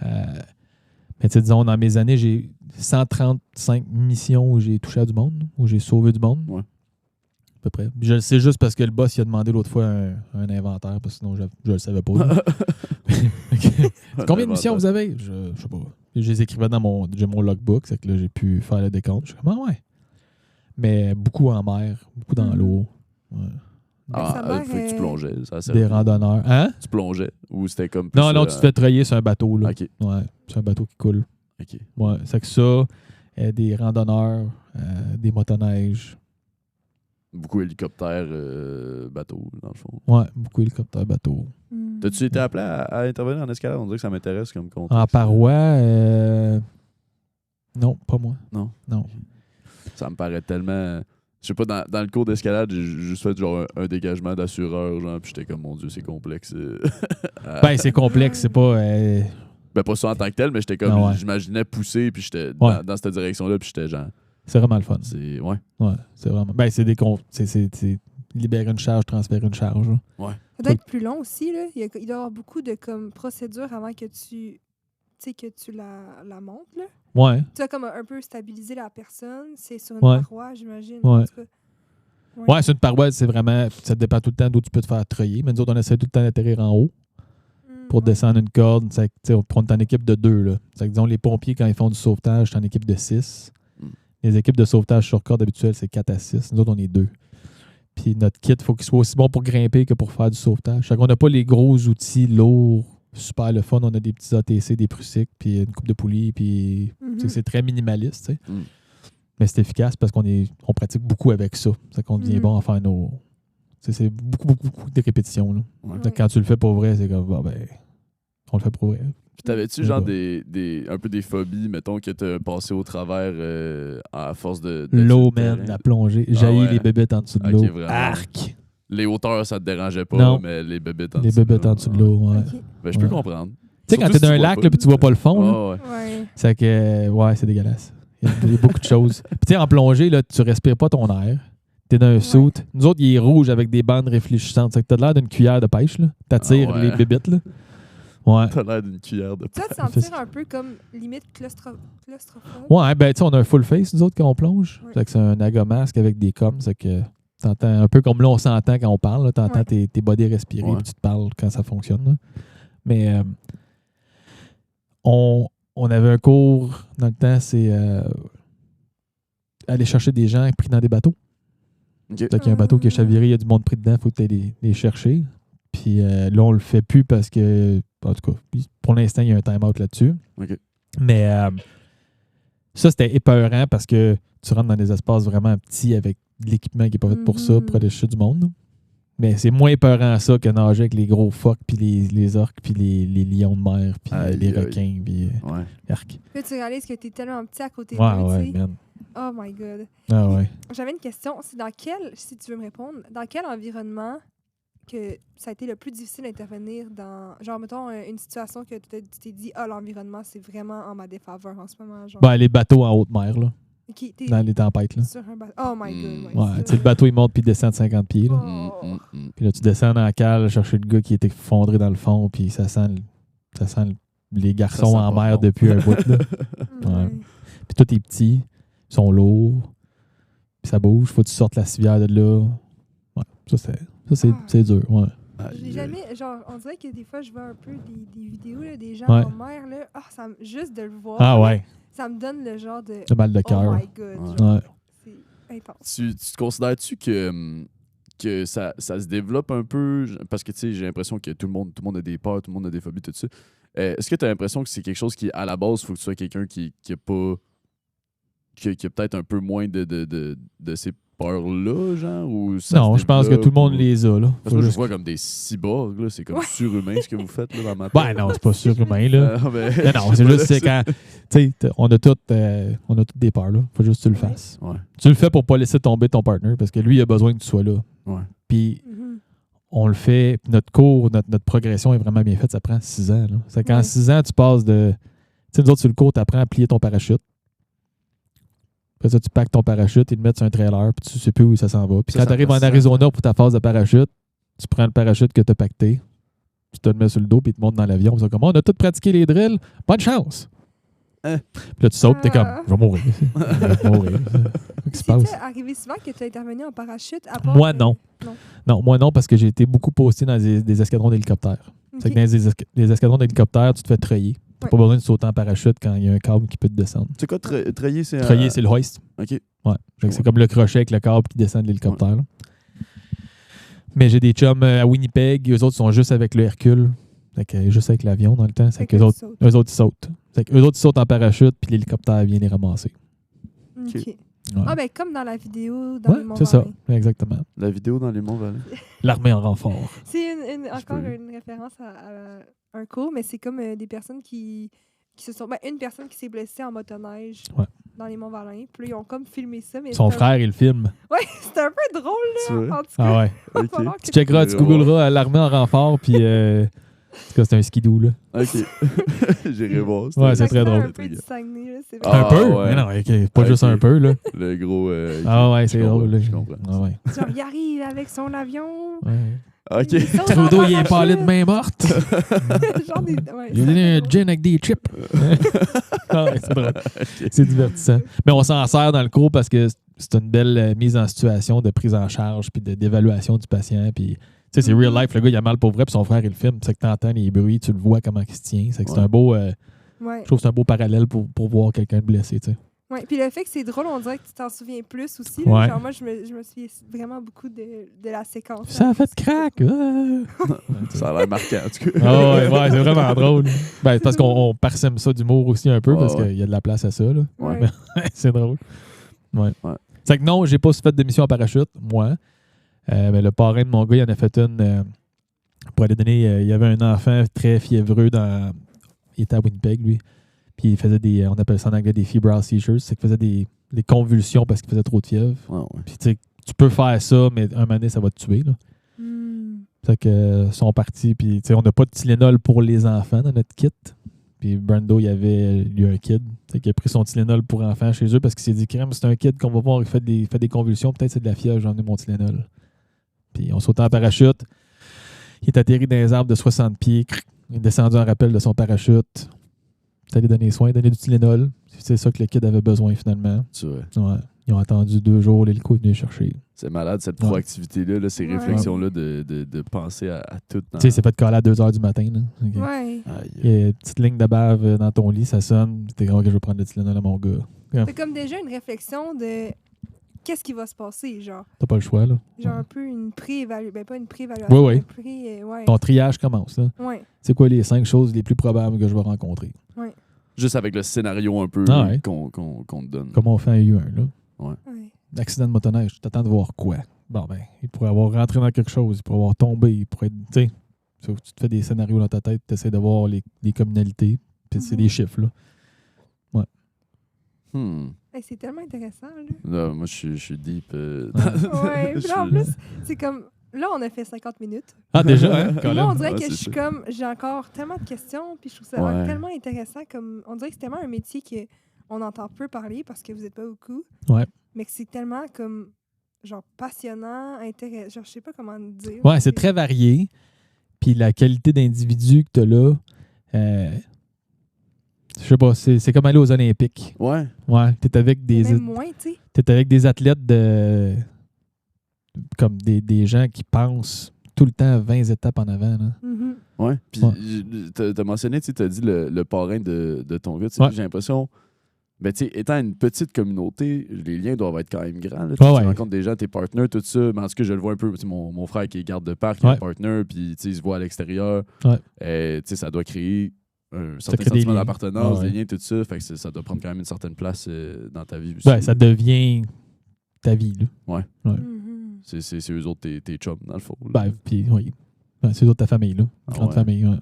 S3: Mais tu sais, disons, dans mes années, j'ai 135 missions où j'ai touché à du monde, où j'ai sauvé du monde.
S2: Ouais.
S3: À peu près. Je le sais juste parce que le boss il a demandé l'autre fois un inventaire, parce que sinon, je le savais pas. là. Combien de missions vous avez? Je sais pas. Je les écrivais dans mon logbook, c'est que là, j'ai pu faire le décompte. Je suis comme, ah ouais. Mais beaucoup en mer, beaucoup dans l'eau. Ouais.
S1: ça a l'air,
S2: fait que tu plongeais. Ça
S3: Des
S2: servait.
S3: randonneurs. Hein?
S2: Tu plongeais ou c'était comme plus,
S3: Non, tu te fais treuiller sur un bateau. Là.
S2: OK.
S3: Ouais, c'est un bateau qui coule.
S2: OK.
S3: Ouais, c'est que ça, des randonneurs, des motoneiges.
S2: Beaucoup hélicoptère, bateau, dans le fond.
S3: Ouais, beaucoup hélicoptères, bateaux.
S2: T'as-tu été appelé à intervenir en escalade? On dirait que ça m'intéresse comme contexte.
S3: En parois, non, pas moi.
S2: Non?
S3: Non.
S2: Ça me paraît tellement... Je sais pas, dans le cours d'escalade, j'ai juste fait genre un dégagement d'assureur, genre, puis j'étais comme, mon Dieu, c'est complexe.
S3: Ben, c'est complexe, c'est pas...
S2: Ben, pas ça en tant que tel, mais j'étais comme,
S3: Ah ouais.
S2: j'imaginais pousser, puis j'étais
S3: Ouais.
S2: dans cette direction-là, puis j'étais genre,
S3: c'est vraiment le fun.
S2: c'est... Ouais.
S3: Ouais, c'est vraiment... Ben, c'est c'est libérer une charge, transférer une charge. Là.
S1: Ça doit être plus long aussi. Là. Il doit y avoir beaucoup de comme, procédures avant que tu la montes. Là.
S3: Ouais.
S1: Tu vas comme un peu stabiliser la personne. C'est sur une
S3: Ouais.
S1: paroi, j'imagine.
S3: Ouais.
S1: En tout cas.
S3: Ouais, c'est une paroi, c'est vraiment... Ça dépend tout le temps d'où tu peux te faire treuiller. Mais nous autres, on essaie tout le temps d'atterrir en haut pour descendre une corde. C'est que, on est en équipe de 2. Là. C'est que, disons, les pompiers, quand ils font du sauvetage, c'est en équipe de 6. Les équipes de sauvetage sur corde habituelle, c'est 4 à 6. Nous autres, on est 2. Puis notre kit, il faut qu'il soit aussi bon pour grimper que pour faire du sauvetage. On n'a pas les gros outils lourds, super le fun. On a des petits ATC, des prussiques, puis une coupe de poulie, puis c'est très minimaliste. Tu sais. Mais c'est efficace parce qu'on pratique beaucoup avec ça. C'est qu'on devient bon à faire nos... C'est beaucoup de répétitions. Là.
S2: Ouais.
S3: Donc, quand tu le fais pour vrai, c'est comme, on le fait pour vrai.
S2: Puis t'avais-tu genre un peu des phobies, mettons, que t'as passé au travers à force de
S3: L'eau,
S2: sur le
S3: man,
S2: terrain?
S3: la plongée.
S2: Ah
S3: Jaillit
S2: ouais.
S3: les bébêtes en dessous de
S2: Ok,
S3: l'eau.
S2: vraiment.
S3: Arc!
S2: Les hauteurs, ça te dérangeait pas,
S3: Non.
S2: mais les bébêtes en
S3: Les
S2: dessous de
S3: bébêtes
S2: l'eau,
S3: en dessous de l'eau, ouais.
S1: OK.
S2: Ben, je peux
S3: Ouais.
S2: comprendre.
S3: Tu sais, quand
S2: Surtout
S3: t'es
S2: si
S3: dans un
S2: tu vois
S3: lac,
S2: pas,
S3: là, puis tu vois pas le fond, là,
S2: Ah, ouais.
S1: Ouais.
S3: c'est que, ouais, c'est dégueulasse. Il y a beaucoup de choses. Puis, tu sais, en plongée, là, tu respires pas ton air. T'es dans un suit. Nous autres, il est rouge avec des bandes réfléchissantes. C'est que t'as l'air d'une cuillère de pêche, là. T'attires
S2: Ah ouais.
S3: les bébites, là. Ouais.
S2: T'as l'air d'une cuillère de
S1: Tu vas te
S3: Fait-
S1: sentir un peu comme limite claustrophobe.
S3: Ouais, ben, tu sais, on a un full face, nous autres, quand on plonge.
S1: Ouais.
S3: C'est que c'est un agomasque avec des coms. C'est que t'entends un peu comme là, on s'entend quand on parle. T'entends
S1: Ouais.
S3: tes body respirer,
S2: Ouais.
S3: puis tu te parles quand ça fonctionne. Là. Mais on avait un cours dans le temps, c'est aller chercher des gens pris dans des bateaux.
S2: OK.
S3: Fait qu'il y a un bateau qui est chaviré, il y a du monde pris dedans, il faut que tu ailles les chercher. Puis là, on le fait plus parce que, en tout cas, pour l'instant, il y a un time-out là-dessus.
S2: OK.
S3: Mais ça, c'était épeurant parce que tu rentres dans des espaces vraiment petits avec de l'équipement qui n'est pas fait pour ça, pour aller chercher du monde. Là. Mais c'est moins épeurant ça que nager avec les gros phoques, puis les orques, puis les lions de mer, puis
S2: Aïe,
S3: les
S2: aïe.
S3: requins, puis
S2: Ouais.
S3: arc.
S1: Puis là, tu réalises que t'es tellement petit à côté
S3: Ouais,
S1: d'eux,
S3: ouais,
S1: tu sais.
S3: man.
S1: Oh my God.
S3: Ah ouais.
S1: J'avais une question. C'est dans quel, si tu veux me répondre, dans quel environnement que ça a été le plus difficile d'intervenir dans, genre, mettons, une situation que tu t'es dit, ah, l'environnement, c'est vraiment en ma défaveur en ce moment. Genre.
S3: Ben, les bateaux en haute mer, là,
S1: Ok, t'es
S3: dans les tempêtes. Là.
S1: sur un bateau. Oh my God.
S3: Ouais,
S1: ça.
S3: tu sais, le bateau, il monte puis il descend de 50 pieds. Là.
S1: Oh.
S3: Puis là, tu descends dans la cale, chercher le gars qui était effondré dans le fond, puis ça sent les garçons
S2: Ça sent
S3: en
S2: pas
S3: mer
S2: bon.
S3: depuis un bout. Là.
S1: Ouais.
S3: Puis tout est petit, ils sont lourds, puis ça bouge, faut que tu sortes la civière de là. Ouais, c'est dur, ouais.
S1: J'ai jamais, genre, on dirait que des fois, je vois un peu des vidéos, là, des gens
S3: Ouais.
S1: en mer, là. Ah, juste de le voir.
S3: Ah
S1: là,
S3: ouais,
S1: ça me donne le genre de.
S3: le mal de
S1: Oh
S3: cœur.
S1: my God.
S2: Ouais.
S1: genre,
S3: Ouais.
S1: c'est intense.
S2: Tu te considères-tu que ça se développe un peu? Parce que, tu sais, j'ai l'impression que tout le monde a des peurs, tout le monde a des phobies, tout ça. Est-ce que tu as l'impression que c'est quelque chose qui, à la base, il faut que tu sois quelqu'un qui a pas... qui a peut-être un peu moins de ces peurs-là, genre? Ou ça
S3: Non,
S2: se
S3: je pense que
S2: développe,
S3: tout le monde
S2: ou-
S3: les a, là.
S2: Parce
S3: Faut
S2: que je
S3: juste-
S2: vois comme des cyborgs, là. C'est comme
S1: Ouais.
S2: surhumain ce que vous faites, là, dans ma tête.
S3: Ben non, c'est pas surhumain, là.
S2: Ben,
S3: Non, c'est juste c'est quand. Tu sais, on a toutes des peurs, là. Faut juste que tu le fasses.
S2: Ouais.
S3: Tu le fais pour pas laisser tomber ton partner parce que lui, il a besoin que tu sois là.
S2: Ouais.
S3: Puis
S1: Mhm.
S3: on le fait. Puis notre cours, notre progression est vraiment bien faite. Ça prend 6 ans. Là. C'est qu'en
S1: Ouais.
S3: 6 ans, tu passes de. Tu sais, nous autres, sur le cours, tu apprends à plier ton parachute. Après ça, tu packs ton parachute, ils le mettent sur un trailer, puis tu sais plus où ça s'en va. Puis
S2: Ça,
S3: quand
S2: ça
S3: tu arrives
S2: fait
S3: en
S2: 6 ans.
S3: Arizona pour ta phase de parachute, tu prends le parachute que tu as pacté, tu te le mets sur le dos, puis ils te montent dans l'avion. Puis c'est comme, on a tous pratiqué les drills, bonne chance!
S2: Hein?
S3: Puis là, tu sautes, t'es comme,
S1: Ah.
S3: je vais mourir. Je vais mourir. Qu'est-ce qui se passe?
S1: C'est arrivé souvent que tu as intervenu en parachute? À part
S3: Moi,
S1: que-
S3: non. Non, moi, non, parce que j'ai été beaucoup posté dans des escadrons d'hélicoptères.
S1: Ok.
S3: C'est que dans les escadrons d'hélicoptères, tu te fais treuiller. T'as
S1: Ouais.
S3: pas besoin de sauter en parachute quand il y a un câble qui peut te descendre.
S2: C'est quoi, treiller, c'est...
S3: Treuiller, c'est le hoist.
S2: OK.
S3: Ouais. Fait que c'est comme le crochet avec le câble qui descend de l'hélicoptère. là. Mais j'ai des chums à Winnipeg, eux autres sont juste avec le Hercule. Fait que juste avec l'avion dans le temps. C'est qu'eux autres, eux autres, ils sautent. Fait qu'eux autres, ils sautent en parachute, puis l'hélicoptère vient les ramasser.
S1: OK.
S3: Ouais.
S1: Ah, ben comme dans la vidéo dans
S3: Ouais,
S1: les Monts
S3: c'est ça,
S1: Valin.
S3: exactement.
S2: La vidéo dans les Monts Valais.
S3: L'armée en renfort.
S1: C'est encore
S2: peux.
S1: une référence à un cours, mais c'est comme des personnes qui se sont... Ben, une personne qui s'est blessée en motoneige
S3: Ouais.
S1: dans les Monts Valin. Puis là, ils ont comme filmé ça. Mais
S3: Son frère, il filme.
S1: Ouais, c'était un peu drôle,
S2: Tu
S1: là.
S2: vois?
S1: En tout cas,
S3: Ah ouais.
S1: va
S2: Ok.
S1: falloir que
S3: Tu checkeras, tu
S2: Ouais.
S3: googleras l'armée en renfort, puis en tout cas, c'est un skidoo, là.
S2: Ok. J'irai voir.
S3: Ouais, c'est
S1: L'accent
S3: très drôle.
S1: un peu du Saguenay, là. C'est
S2: Ah,
S3: Un peu?
S2: ouais.
S3: Mais non, ok, pas juste
S2: Ok.
S3: un peu, là.
S2: Le gros.
S3: Ah ouais,
S2: je
S3: c'est
S2: comprends,
S3: drôle, là.
S2: Je comprends.
S3: Ah ouais.
S1: Genre, il arrive avec son avion.
S3: Ouais.
S2: Ok.
S1: il saute
S3: Trudeau,
S1: en
S3: il est pas allé de
S1: parachute.
S3: main morte.
S1: Genre des... Ouais,
S3: Il a
S1: c'est
S3: donné un
S1: drôle.
S3: gin avec des chips. Ah ouais, c'est drôle. C'est divertissant. Mais on s'en sert dans le cours parce que c'est une belle mise en situation de prise en charge puis d'évaluation du patient. Puis, tu sais, c'est real life. Le gars, il a mal pour vrai, puis son frère, il le filme. C'est que tu entends les bruits, tu le vois comment il se tient. C'est que c'est
S2: Ouais.
S3: un beau...
S1: Ouais.
S3: je trouve que c'est un beau parallèle pour voir quelqu'un de blessé, tu sais.
S1: Ouais. Puis le fait que c'est drôle, on dirait que tu t'en souviens plus aussi. Là.
S3: Ouais.
S1: Genre, moi, je me souviens vraiment beaucoup de la séquence.
S3: Ça a fait crack! Ah!
S2: Ça a l'air marquant, en tout cas.
S3: Ah ouais, c'est vraiment drôle. Ben, c'est parce qu'on parsème ça d'humour aussi un peu,
S2: Ouais,
S3: parce
S2: ouais.
S3: qu'il y a de la place à ça, là.
S1: Ouais.
S3: C'est drôle. Ouais.
S2: Ouais.
S3: C'est que non, j'ai pas fait de mission en parachute, moi. Mais le parrain de mon gars, il en a fait une pour aller donner. Il y avait un enfant très fiévreux dans. Il était à Winnipeg, lui. Puis il faisait des. On appelle ça en anglais des febrile seizures. C'est qu'il faisait des convulsions parce qu'il faisait trop de fièvre.
S2: Ouais, ouais.
S3: Puis tu sais, tu peux faire ça, mais un moment donné, ça va te tuer, là.
S1: Hmm.
S3: Fait que sont partis. Puis tu sais, on n'a pas de Tylenol pour les enfants dans notre kit. Puis Brando, il avait lui un kid. Fait qu'il a pris son Tylenol pour enfants chez eux parce qu'il s'est dit, crème, c'est un kid qu'on va voir, il fait des convulsions. Peut-être c'est de la fièvre, j'en ai mon Tylenol. Puis on sautait en parachute. Il est atterri dans les arbres de 60 pieds. Il est descendu en rappel de son parachute. Il est allé donner soin, donner du Tylenol. C'est ça que le kid avait besoin finalement.
S2: Tu vois.
S3: Ouais. Ils ont attendu 2 jours, l'hélico est venu les chercher.
S2: C'est malade, cette
S3: Ouais.
S2: proactivité-là, là, ces
S1: Ouais.
S2: réflexions-là de penser à tout. Dans...
S3: Tu sais, c'est fait coller à 2 h du matin. Là. Ok.
S1: Ouais.
S2: Aïe.
S3: Il y a une petite ligne de bave dans ton lit, ça sonne. T'es comme, OK, je vais prendre le Tylenol à mon gars.
S1: C'est comme déjà une réflexion de qu'est-ce qui va se passer, genre.
S3: T'as pas le choix, là.
S1: Genre un peu une pré-évaluation. Ben, pas une pré-évaluation.
S3: Oui, oui.
S1: mais ouais.
S3: Ton triage commence. Là.
S1: Ouais.
S3: C'est quoi les 5 choses les plus probables que je vais rencontrer?
S2: Juste avec le scénario un peu
S3: Ah ouais.
S2: qu'on te donne.
S3: Comme on fait un U1, là.
S1: Ouais.
S3: Accident de motoneige, tu t'attends de voir quoi? Bon, ben, il pourrait avoir rentré dans quelque chose, il pourrait avoir tombé, il pourrait être. Tu sais, tu te fais des scénarios dans ta tête, tu essaies de voir les communalités, puis c'est
S1: Mhm.
S3: des chiffres, là.
S1: Hey, c'est tellement intéressant, là.
S2: Là, moi, je suis deep.
S1: Ouais. Puis là, en
S2: Je-
S1: plus, c'est comme. Là, on a fait 50 minutes.
S3: Ah, déjà, hein?
S1: Puis là, on dirait
S2: Ouais,
S1: que
S2: c'est
S1: je suis
S2: ça.
S1: comme. J'ai encore tellement de questions, puis je trouve ça
S2: Ouais.
S1: tellement intéressant. Comme, on dirait que c'est tellement un métier qu'on entend peu parler parce que vous n'êtes pas beaucoup.
S3: Ouais.
S1: Mais que c'est tellement comme. Genre passionnant, intéressant. Genre, je sais pas comment dire.
S3: Ouais, c'est très varié. Puis la qualité d'individu que tu as là, je sais pas, c'est comme aller aux Olympiques.
S2: Ouais.
S3: Ouais, t'es avec
S1: Même moins, tu sais.
S3: t'es avec des athlètes comme des gens qui pensent tout le temps 20 étapes en avant. Là.
S1: Mhm.
S2: Ouais. Puis,
S3: Ouais.
S2: t'as mentionné, tu as dit le parrain de ton gars. Tu sais,
S3: Ouais.
S2: j'ai l'impression, ben, tu sais, étant une petite communauté, les liens doivent être quand même grands. Là.
S3: Ouais, ouais.
S2: Tu rencontres des gens, tes partenaires, tout ça. Mais en tout cas, je le vois un peu. Tu sais, mon frère qui est garde de parc, il a un
S3: Ouais.
S2: partner, puis tu sais, il se voit à l'extérieur.
S3: Ouais.
S2: Tu sais, ça doit créer un certain
S3: crée des
S2: sentiment
S3: liens.
S2: d'appartenance,
S3: Ouais, ouais.
S2: des liens, tout ça. Fait que ça doit prendre quand même une certaine place dans ta vie aussi.
S3: Ouais, ça devient ta vie. Là. Ouais.
S1: Mhm.
S2: C'est eux autres tes chums, dans le fond. là.
S3: Ben, puis, oui. Ben, c'est eux autres ta famille. Là.
S2: Ah
S3: Grande
S2: ouais.
S3: famille. Ouais.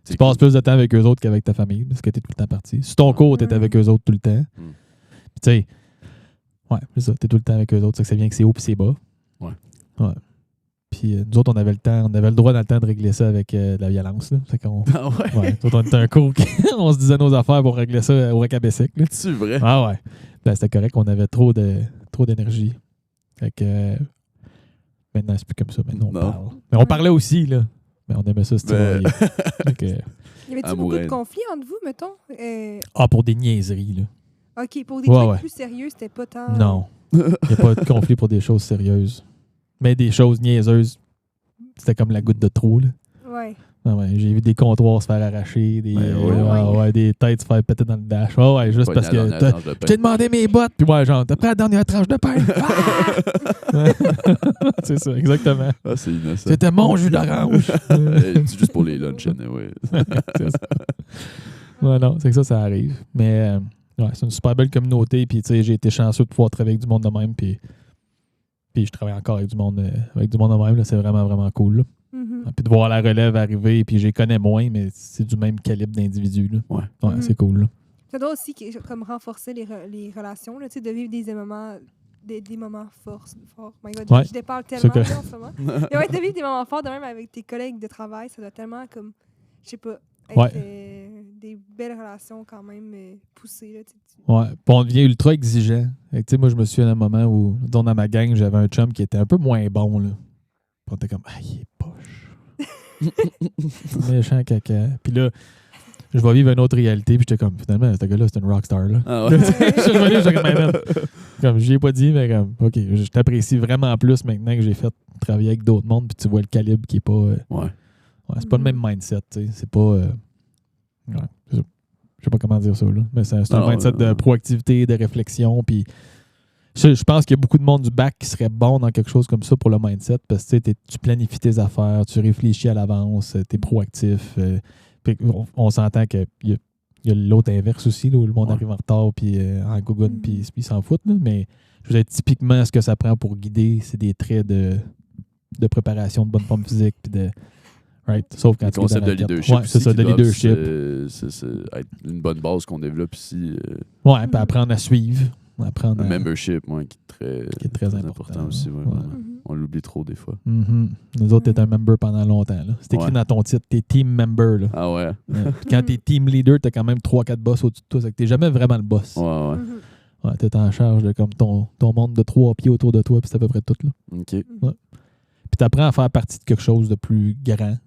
S2: C'est
S3: Tu passes
S2: cool.
S3: plus de temps avec eux autres qu'avec ta famille parce que tu es tout le temps parti. Sur ton
S2: Ouais.
S3: cours, tu es avec eux autres tout le temps.
S2: Mm.
S3: Puis, tu sais, ouais, c'est ça. Tu es tout le temps avec eux autres. C'est que ça vient que c'est haut puis c'est bas.
S2: Ouais.
S3: Ouais. Puis nous autres, on avait le droit dans le temps de régler ça avec de la violence. Là. Fait qu'on,
S2: Ah ouais?
S3: ouais, nous autres, on était un cours on se disait nos affaires pour régler ça au racabessic. Là.
S2: C'est vrai?
S3: Ah ouais. Ben, c'était correct, on avait trop d'énergie. Fait que maintenant, c'est plus comme ça. Maintenant, on
S2: Non.
S3: parle. Mais on parlait aussi, là. Mais on aimait ça, c'était
S2: Ben-
S3: Fait que,
S1: Y avait-tu beaucoup
S2: Amouraine.
S1: de conflits entre vous, mettons?
S3: pour des niaiseries, là.
S1: OK, pour des
S3: Ouais,
S1: trucs
S3: ouais.
S1: plus sérieux, c'était pas tant...
S3: Non. Il n'y a pas de conflit pour des choses sérieuses. Mais des choses niaiseuses, c'était comme la goutte de trop, là.
S1: Ouais.
S3: Ah ouais, j'ai vu des comptoirs se faire arracher, des têtes se faire péter dans le dash. Ouais, juste parce que je t'ai demandé mes bottes, puis ouais, genre, t'as pris la dernière tranche de pain. C'est ça, exactement.
S2: Ah, c'est innocent.
S3: C'était mon jus d'orange.
S2: C'est juste pour les lunchs, ouais.
S3: C'est ça. Ouais, non, c'est que ça arrive. Mais ouais, c'est une super belle communauté, puis tu sais, j'ai été chanceux de pouvoir travailler avec du monde de même, puis je travaille encore avec du monde de même, là, c'est vraiment, vraiment cool, là. Puis de voir la relève arriver, puis je les connais moins, mais c'est du même calibre d'individu. Là. Ouais, c'est cool. Là.
S1: Ça doit aussi comme renforcer les relations, là, de vivre des moments forts. My God,
S3: ouais,
S1: je déparle tellement en ce moment. Mais ouais, de vivre des moments forts de même avec tes collègues de travail, ça doit tellement comme, je sais pas, être des belles relations quand même poussées. Là,
S3: ouais, puis on devient ultra exigeant. Moi, je me souviens d'un moment où, dans ma gang, j'avais un chum qui était un peu moins bon. Là. Puis on était comme, il est poche. Méchant caca. Puis là, je vais vivre une autre réalité. Puis j'étais comme, finalement, ce gars-là, c'est une rockstar. Là.
S2: Ah ouais.
S3: Je suis revenu, j'étais comme, je l'ai pas dit, mais comme, OK, je t'apprécie vraiment plus maintenant que j'ai fait travailler avec d'autres mondes. Puis tu vois le calibre qui est pas. C'est pas le même mindset. C'est pas. Je sais pas comment dire ça. Là. Mais c'est un mindset de proactivité, de réflexion. Puis. Je pense qu'il y a beaucoup de monde du bac qui serait bon dans quelque chose comme ça pour le mindset parce que tu planifies tes affaires, tu réfléchis à l'avance, tu es proactif. On s'entend qu'il y a l'autre inverse aussi, là, où le monde arrive en retard puis en gougoune puis ils s'en foutent. Là, mais je veux dire, typiquement, ce que ça prend pour guider, c'est des traits de préparation, de bonne forme physique. Puis de, right? Sauf quand
S2: le concept de leadership.
S3: Ouais, c'est ça, de leadership.
S2: C'est être une bonne base qu'on développe ici.
S3: Ouais, puis apprendre à suivre.
S2: Le membership, qui est très important aussi. Ouais, on l'oublie trop des fois.
S3: Nous autres, t'es un member pendant longtemps. Là. C'est écrit dans ton titre, t'es team member. Là.
S2: Ah ouais?
S3: Quand t'es team leader, t'as quand même 3-4 boss au-dessus de toi. C'est que t'es jamais vraiment le boss.
S2: Ouais.
S3: T'es en charge de comme ton monde de 3 pieds autour de toi, puis c'est à peu près tout. Là.
S2: OK.
S3: Ouais. Puis t'apprends à faire partie de quelque chose de plus grand.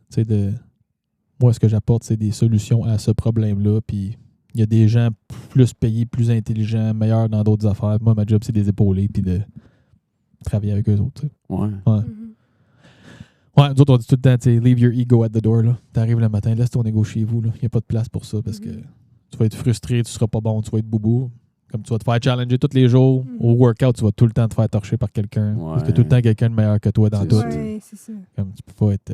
S3: Moi, ce que j'apporte, c'est des solutions à ce problème-là, puis il y a des gens plus payés, plus intelligents, meilleurs dans d'autres affaires. Moi, ma job, c'est de les épauler puis de travailler avec eux autres.
S2: Ouais.
S3: Ouais, nous autres, on dit tout le temps, leave your ego at the door. Tu arrives le matin, laisse ton ego chez vous. Il n'y a pas de place pour ça parce que tu vas être frustré, tu ne seras pas bon, tu vas être boubou. Comme tu vas te faire challenger tous les jours. Au workout, tu vas tout le temps te faire torcher par quelqu'un. Parce qu'il y a tout le temps quelqu'un de meilleur que toi dans tout.
S1: Ouais, c'est ça.
S3: Comme tu peux pas être...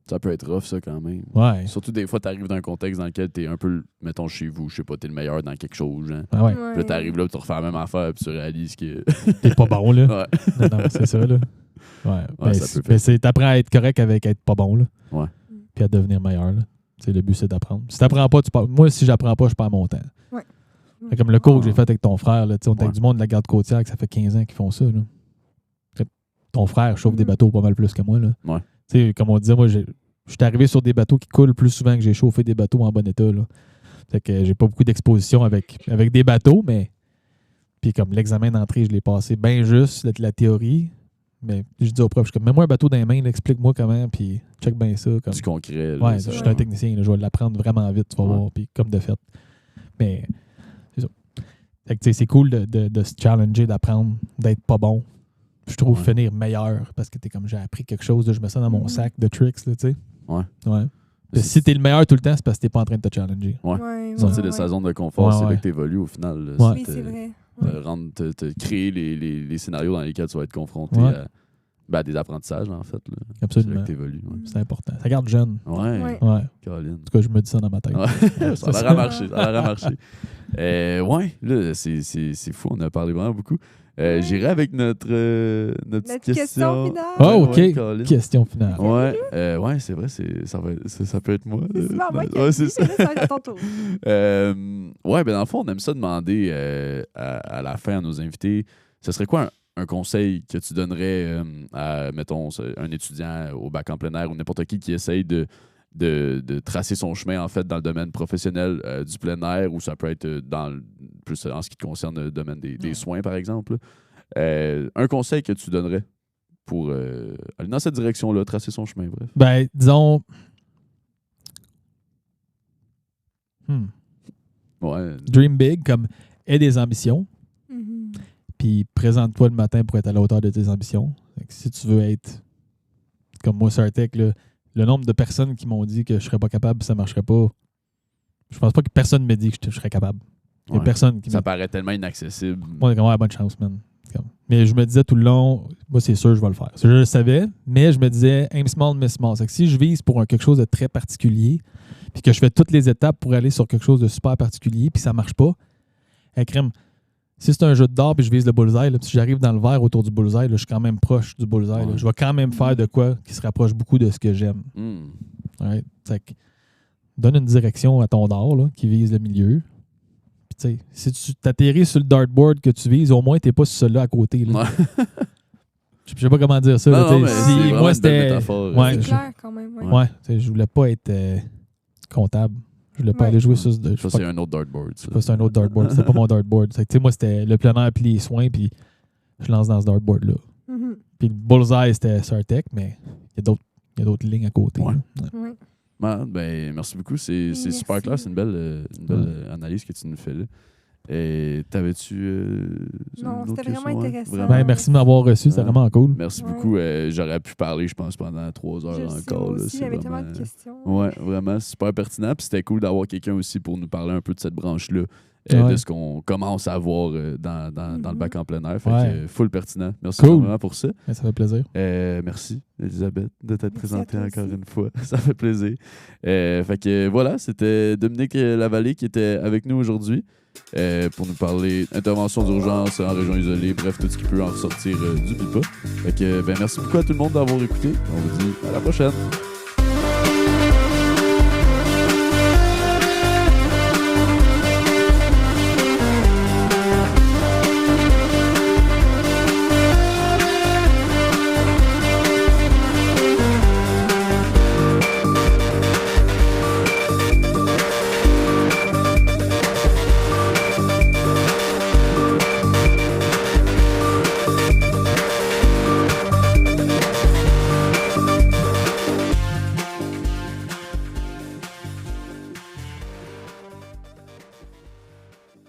S2: Ça peut être rough, ça, quand même.
S3: Ouais.
S2: Surtout des fois, tu arrives dans un contexte dans lequel tu es un peu, mettons, chez vous, je sais pas, tu es le meilleur dans quelque chose. Hein.
S3: Ah ouais.
S2: Puis là, tu arrives là, tu refais la même affaire, puis tu réalises que.
S3: T'es pas bon, là.
S2: Ouais.
S3: Non, c'est ça, là. Ouais.
S2: Ça peut
S3: t'apprends à être correct avec être pas bon, là.
S2: Ouais.
S3: Puis à devenir meilleur, là. Le but, c'est d'apprendre. Si t'apprends pas, tu perds. Moi, si j'apprends pas, je perds mon temps.
S1: Ouais.
S3: Comme le cours que j'ai fait avec ton frère, là, on est avec du monde de la garde côtière, que ça fait 15 ans qu'ils font ça, là. Ton frère chauffe des bateaux pas mal plus que moi, là.
S2: Ouais.
S3: Comme on disait, moi, je suis arrivé sur des bateaux qui coulent plus souvent que j'ai chauffé des bateaux en bon état. Là. Fait que j'ai pas beaucoup d'exposition avec des bateaux, mais puis comme l'examen d'entrée, je l'ai passé bien juste, la théorie. Mais je dis au prof, je suis comme, mets-moi un bateau dans les mains, explique-moi comment, puis check bien ça. Comme...
S2: Du concret.
S3: Ouais, je suis un technicien, là, je vais l'apprendre vraiment vite, tu vas voir, puis comme de fait. Mais c'est ça. Fait que c'est cool de se challenger, d'apprendre, d'être pas bon. Je trouve finir meilleur, parce que t'es comme, j'ai appris quelque chose, là, je mets ça dans mon sac de tricks, là, tu sais. Ouais. Si t'es le meilleur tout le temps, c'est parce que t'es pas en train de te challenger.
S2: Sortir de sa zone de confort, c'est là que t'évolues au final. Là,
S1: oui, c'est vrai.
S2: Te créer les scénarios dans lesquels tu vas être confronté à des apprentissages, en fait. Là.
S3: Absolument.
S2: C'est là que t'évolues.
S3: C'est important. Ça garde jeune.
S2: Ouais.
S3: Caroline. En tout cas, je me dis ça dans ma tête.
S2: Ça a l'air à marcher. Là, c'est fou. On a parlé vraiment beaucoup. J'irai avec notre petite question
S1: finale.
S3: Ah, OK. Question finale.
S2: Ouais, c'est vrai. Ça peut être moi.
S1: C'est ça va être à ton tour.
S2: Ben dans le fond, on aime ça demander à la fin à nos invités, ce serait quoi un conseil que tu donnerais à, mettons, un étudiant au bac en plein air ou n'importe qui essaye de tracer son chemin, en fait, dans le domaine professionnel du plein air, ou ça peut être plus en ce qui concerne le domaine des soins, par exemple. Un conseil que tu donnerais pour aller dans cette direction-là, tracer son chemin, bref.
S3: Ben, disons... Dream big, comme aie des ambitions, puis présente-toi le matin pour être à la hauteur de tes ambitions. Si tu veux être, comme moi, Sartec, là, le nombre de personnes qui m'ont dit que je serais pas capable, ça marcherait pas. Je pense pas que personne me dit que je serais capable. Il y a
S2: Ouais.
S3: personne qui
S2: Ça
S3: me...
S2: paraît tellement inaccessible.
S3: Moi, on a bonne chance, man. Mais je me disais tout le long, moi, c'est sûr, je vais le faire. Je le savais, mais je me disais, aim small, miss small. C'est que si je vise pour quelque chose de très particulier, puis que je fais toutes les étapes pour aller sur quelque chose de super particulier, puis ça marche pas, crème, si c'est un jeu de d'or puis je vise le bullseye, là, puis si j'arrive dans le vert autour du bullseye, là, je suis quand même proche du bullseye.
S2: Ouais.
S3: Je vais quand même faire de quoi qui se rapproche beaucoup de ce que j'aime. Right? Fait que donne une direction à ton dard là, qui vise le milieu. Puis, si tu t'atterris sur le dartboard que tu vises, au moins, tu n'es pas sur celui-là à côté. Là.
S2: Ouais.
S3: Je sais pas comment dire ça. Là,
S2: Non, mais
S3: si
S2: c'est vraiment
S3: moi,
S2: une
S3: c'était.
S2: belle métaphore.
S3: Ouais,
S1: C'est
S3: je-
S1: clair quand même. Ouais.
S3: Ouais, je voulais pas être comptable. Je voulais pas
S1: Ouais.
S3: aller jouer sur. Je
S2: Ça,
S3: sais
S2: c'est
S3: pas,
S2: un autre dartboard.
S3: je sais pas, c'est un autre dartboard. C'était pas mon dartboard. Fait que, moi, c'était le plein air puis les soins, puis je lance dans ce dartboard-là.
S1: Mhm.
S3: Puis le bullseye, c'était Sartec, mais il y a d'autres lignes à côté.
S2: Ouais.
S3: là. Ouais.
S1: Ouais.
S2: Ben, merci beaucoup. C'est
S1: Merci.
S2: super clair. C'est une belle analyse que tu nous fais là. Et t'avais-tu.
S1: Non,
S2: une autre
S1: c'était vraiment
S2: question, hein?
S1: intéressant.
S2: Vraiment?
S3: Ben, merci de m'avoir reçu, c'est
S2: Ouais.
S3: vraiment cool.
S2: Merci
S1: Ouais.
S2: beaucoup. J'aurais pu parler, je pense, pendant 3 heures
S1: Je le sais,
S2: encore.
S1: moi
S2: là.
S1: aussi,
S2: C'est
S1: j'avais tellement
S2: vraiment-
S1: de questions.
S2: Ouais, vraiment super pertinent. Puis c'était cool d'avoir quelqu'un aussi pour nous parler un peu de cette branche-là,
S3: Ouais.
S2: de ce qu'on commence à voir dans le bac en plein air. Fait
S3: Ouais.
S2: que full pertinent. Merci
S3: Cool.
S2: vraiment pour ça.
S3: Ouais, ça fait plaisir.
S2: Merci, Elisabeth, de t'être
S1: Merci
S2: présentée
S1: à toi
S2: encore
S1: aussi.
S2: une fois. Ça fait plaisir. Fait que voilà, c'était Dominique Lavallée qui était avec nous aujourd'hui pour nous parler intervention d'urgence en région isolée, bref, tout ce qui peut en ressortir du pipa. Fait que merci beaucoup à tout le monde d'avoir écouté. On vous dit à la prochaine.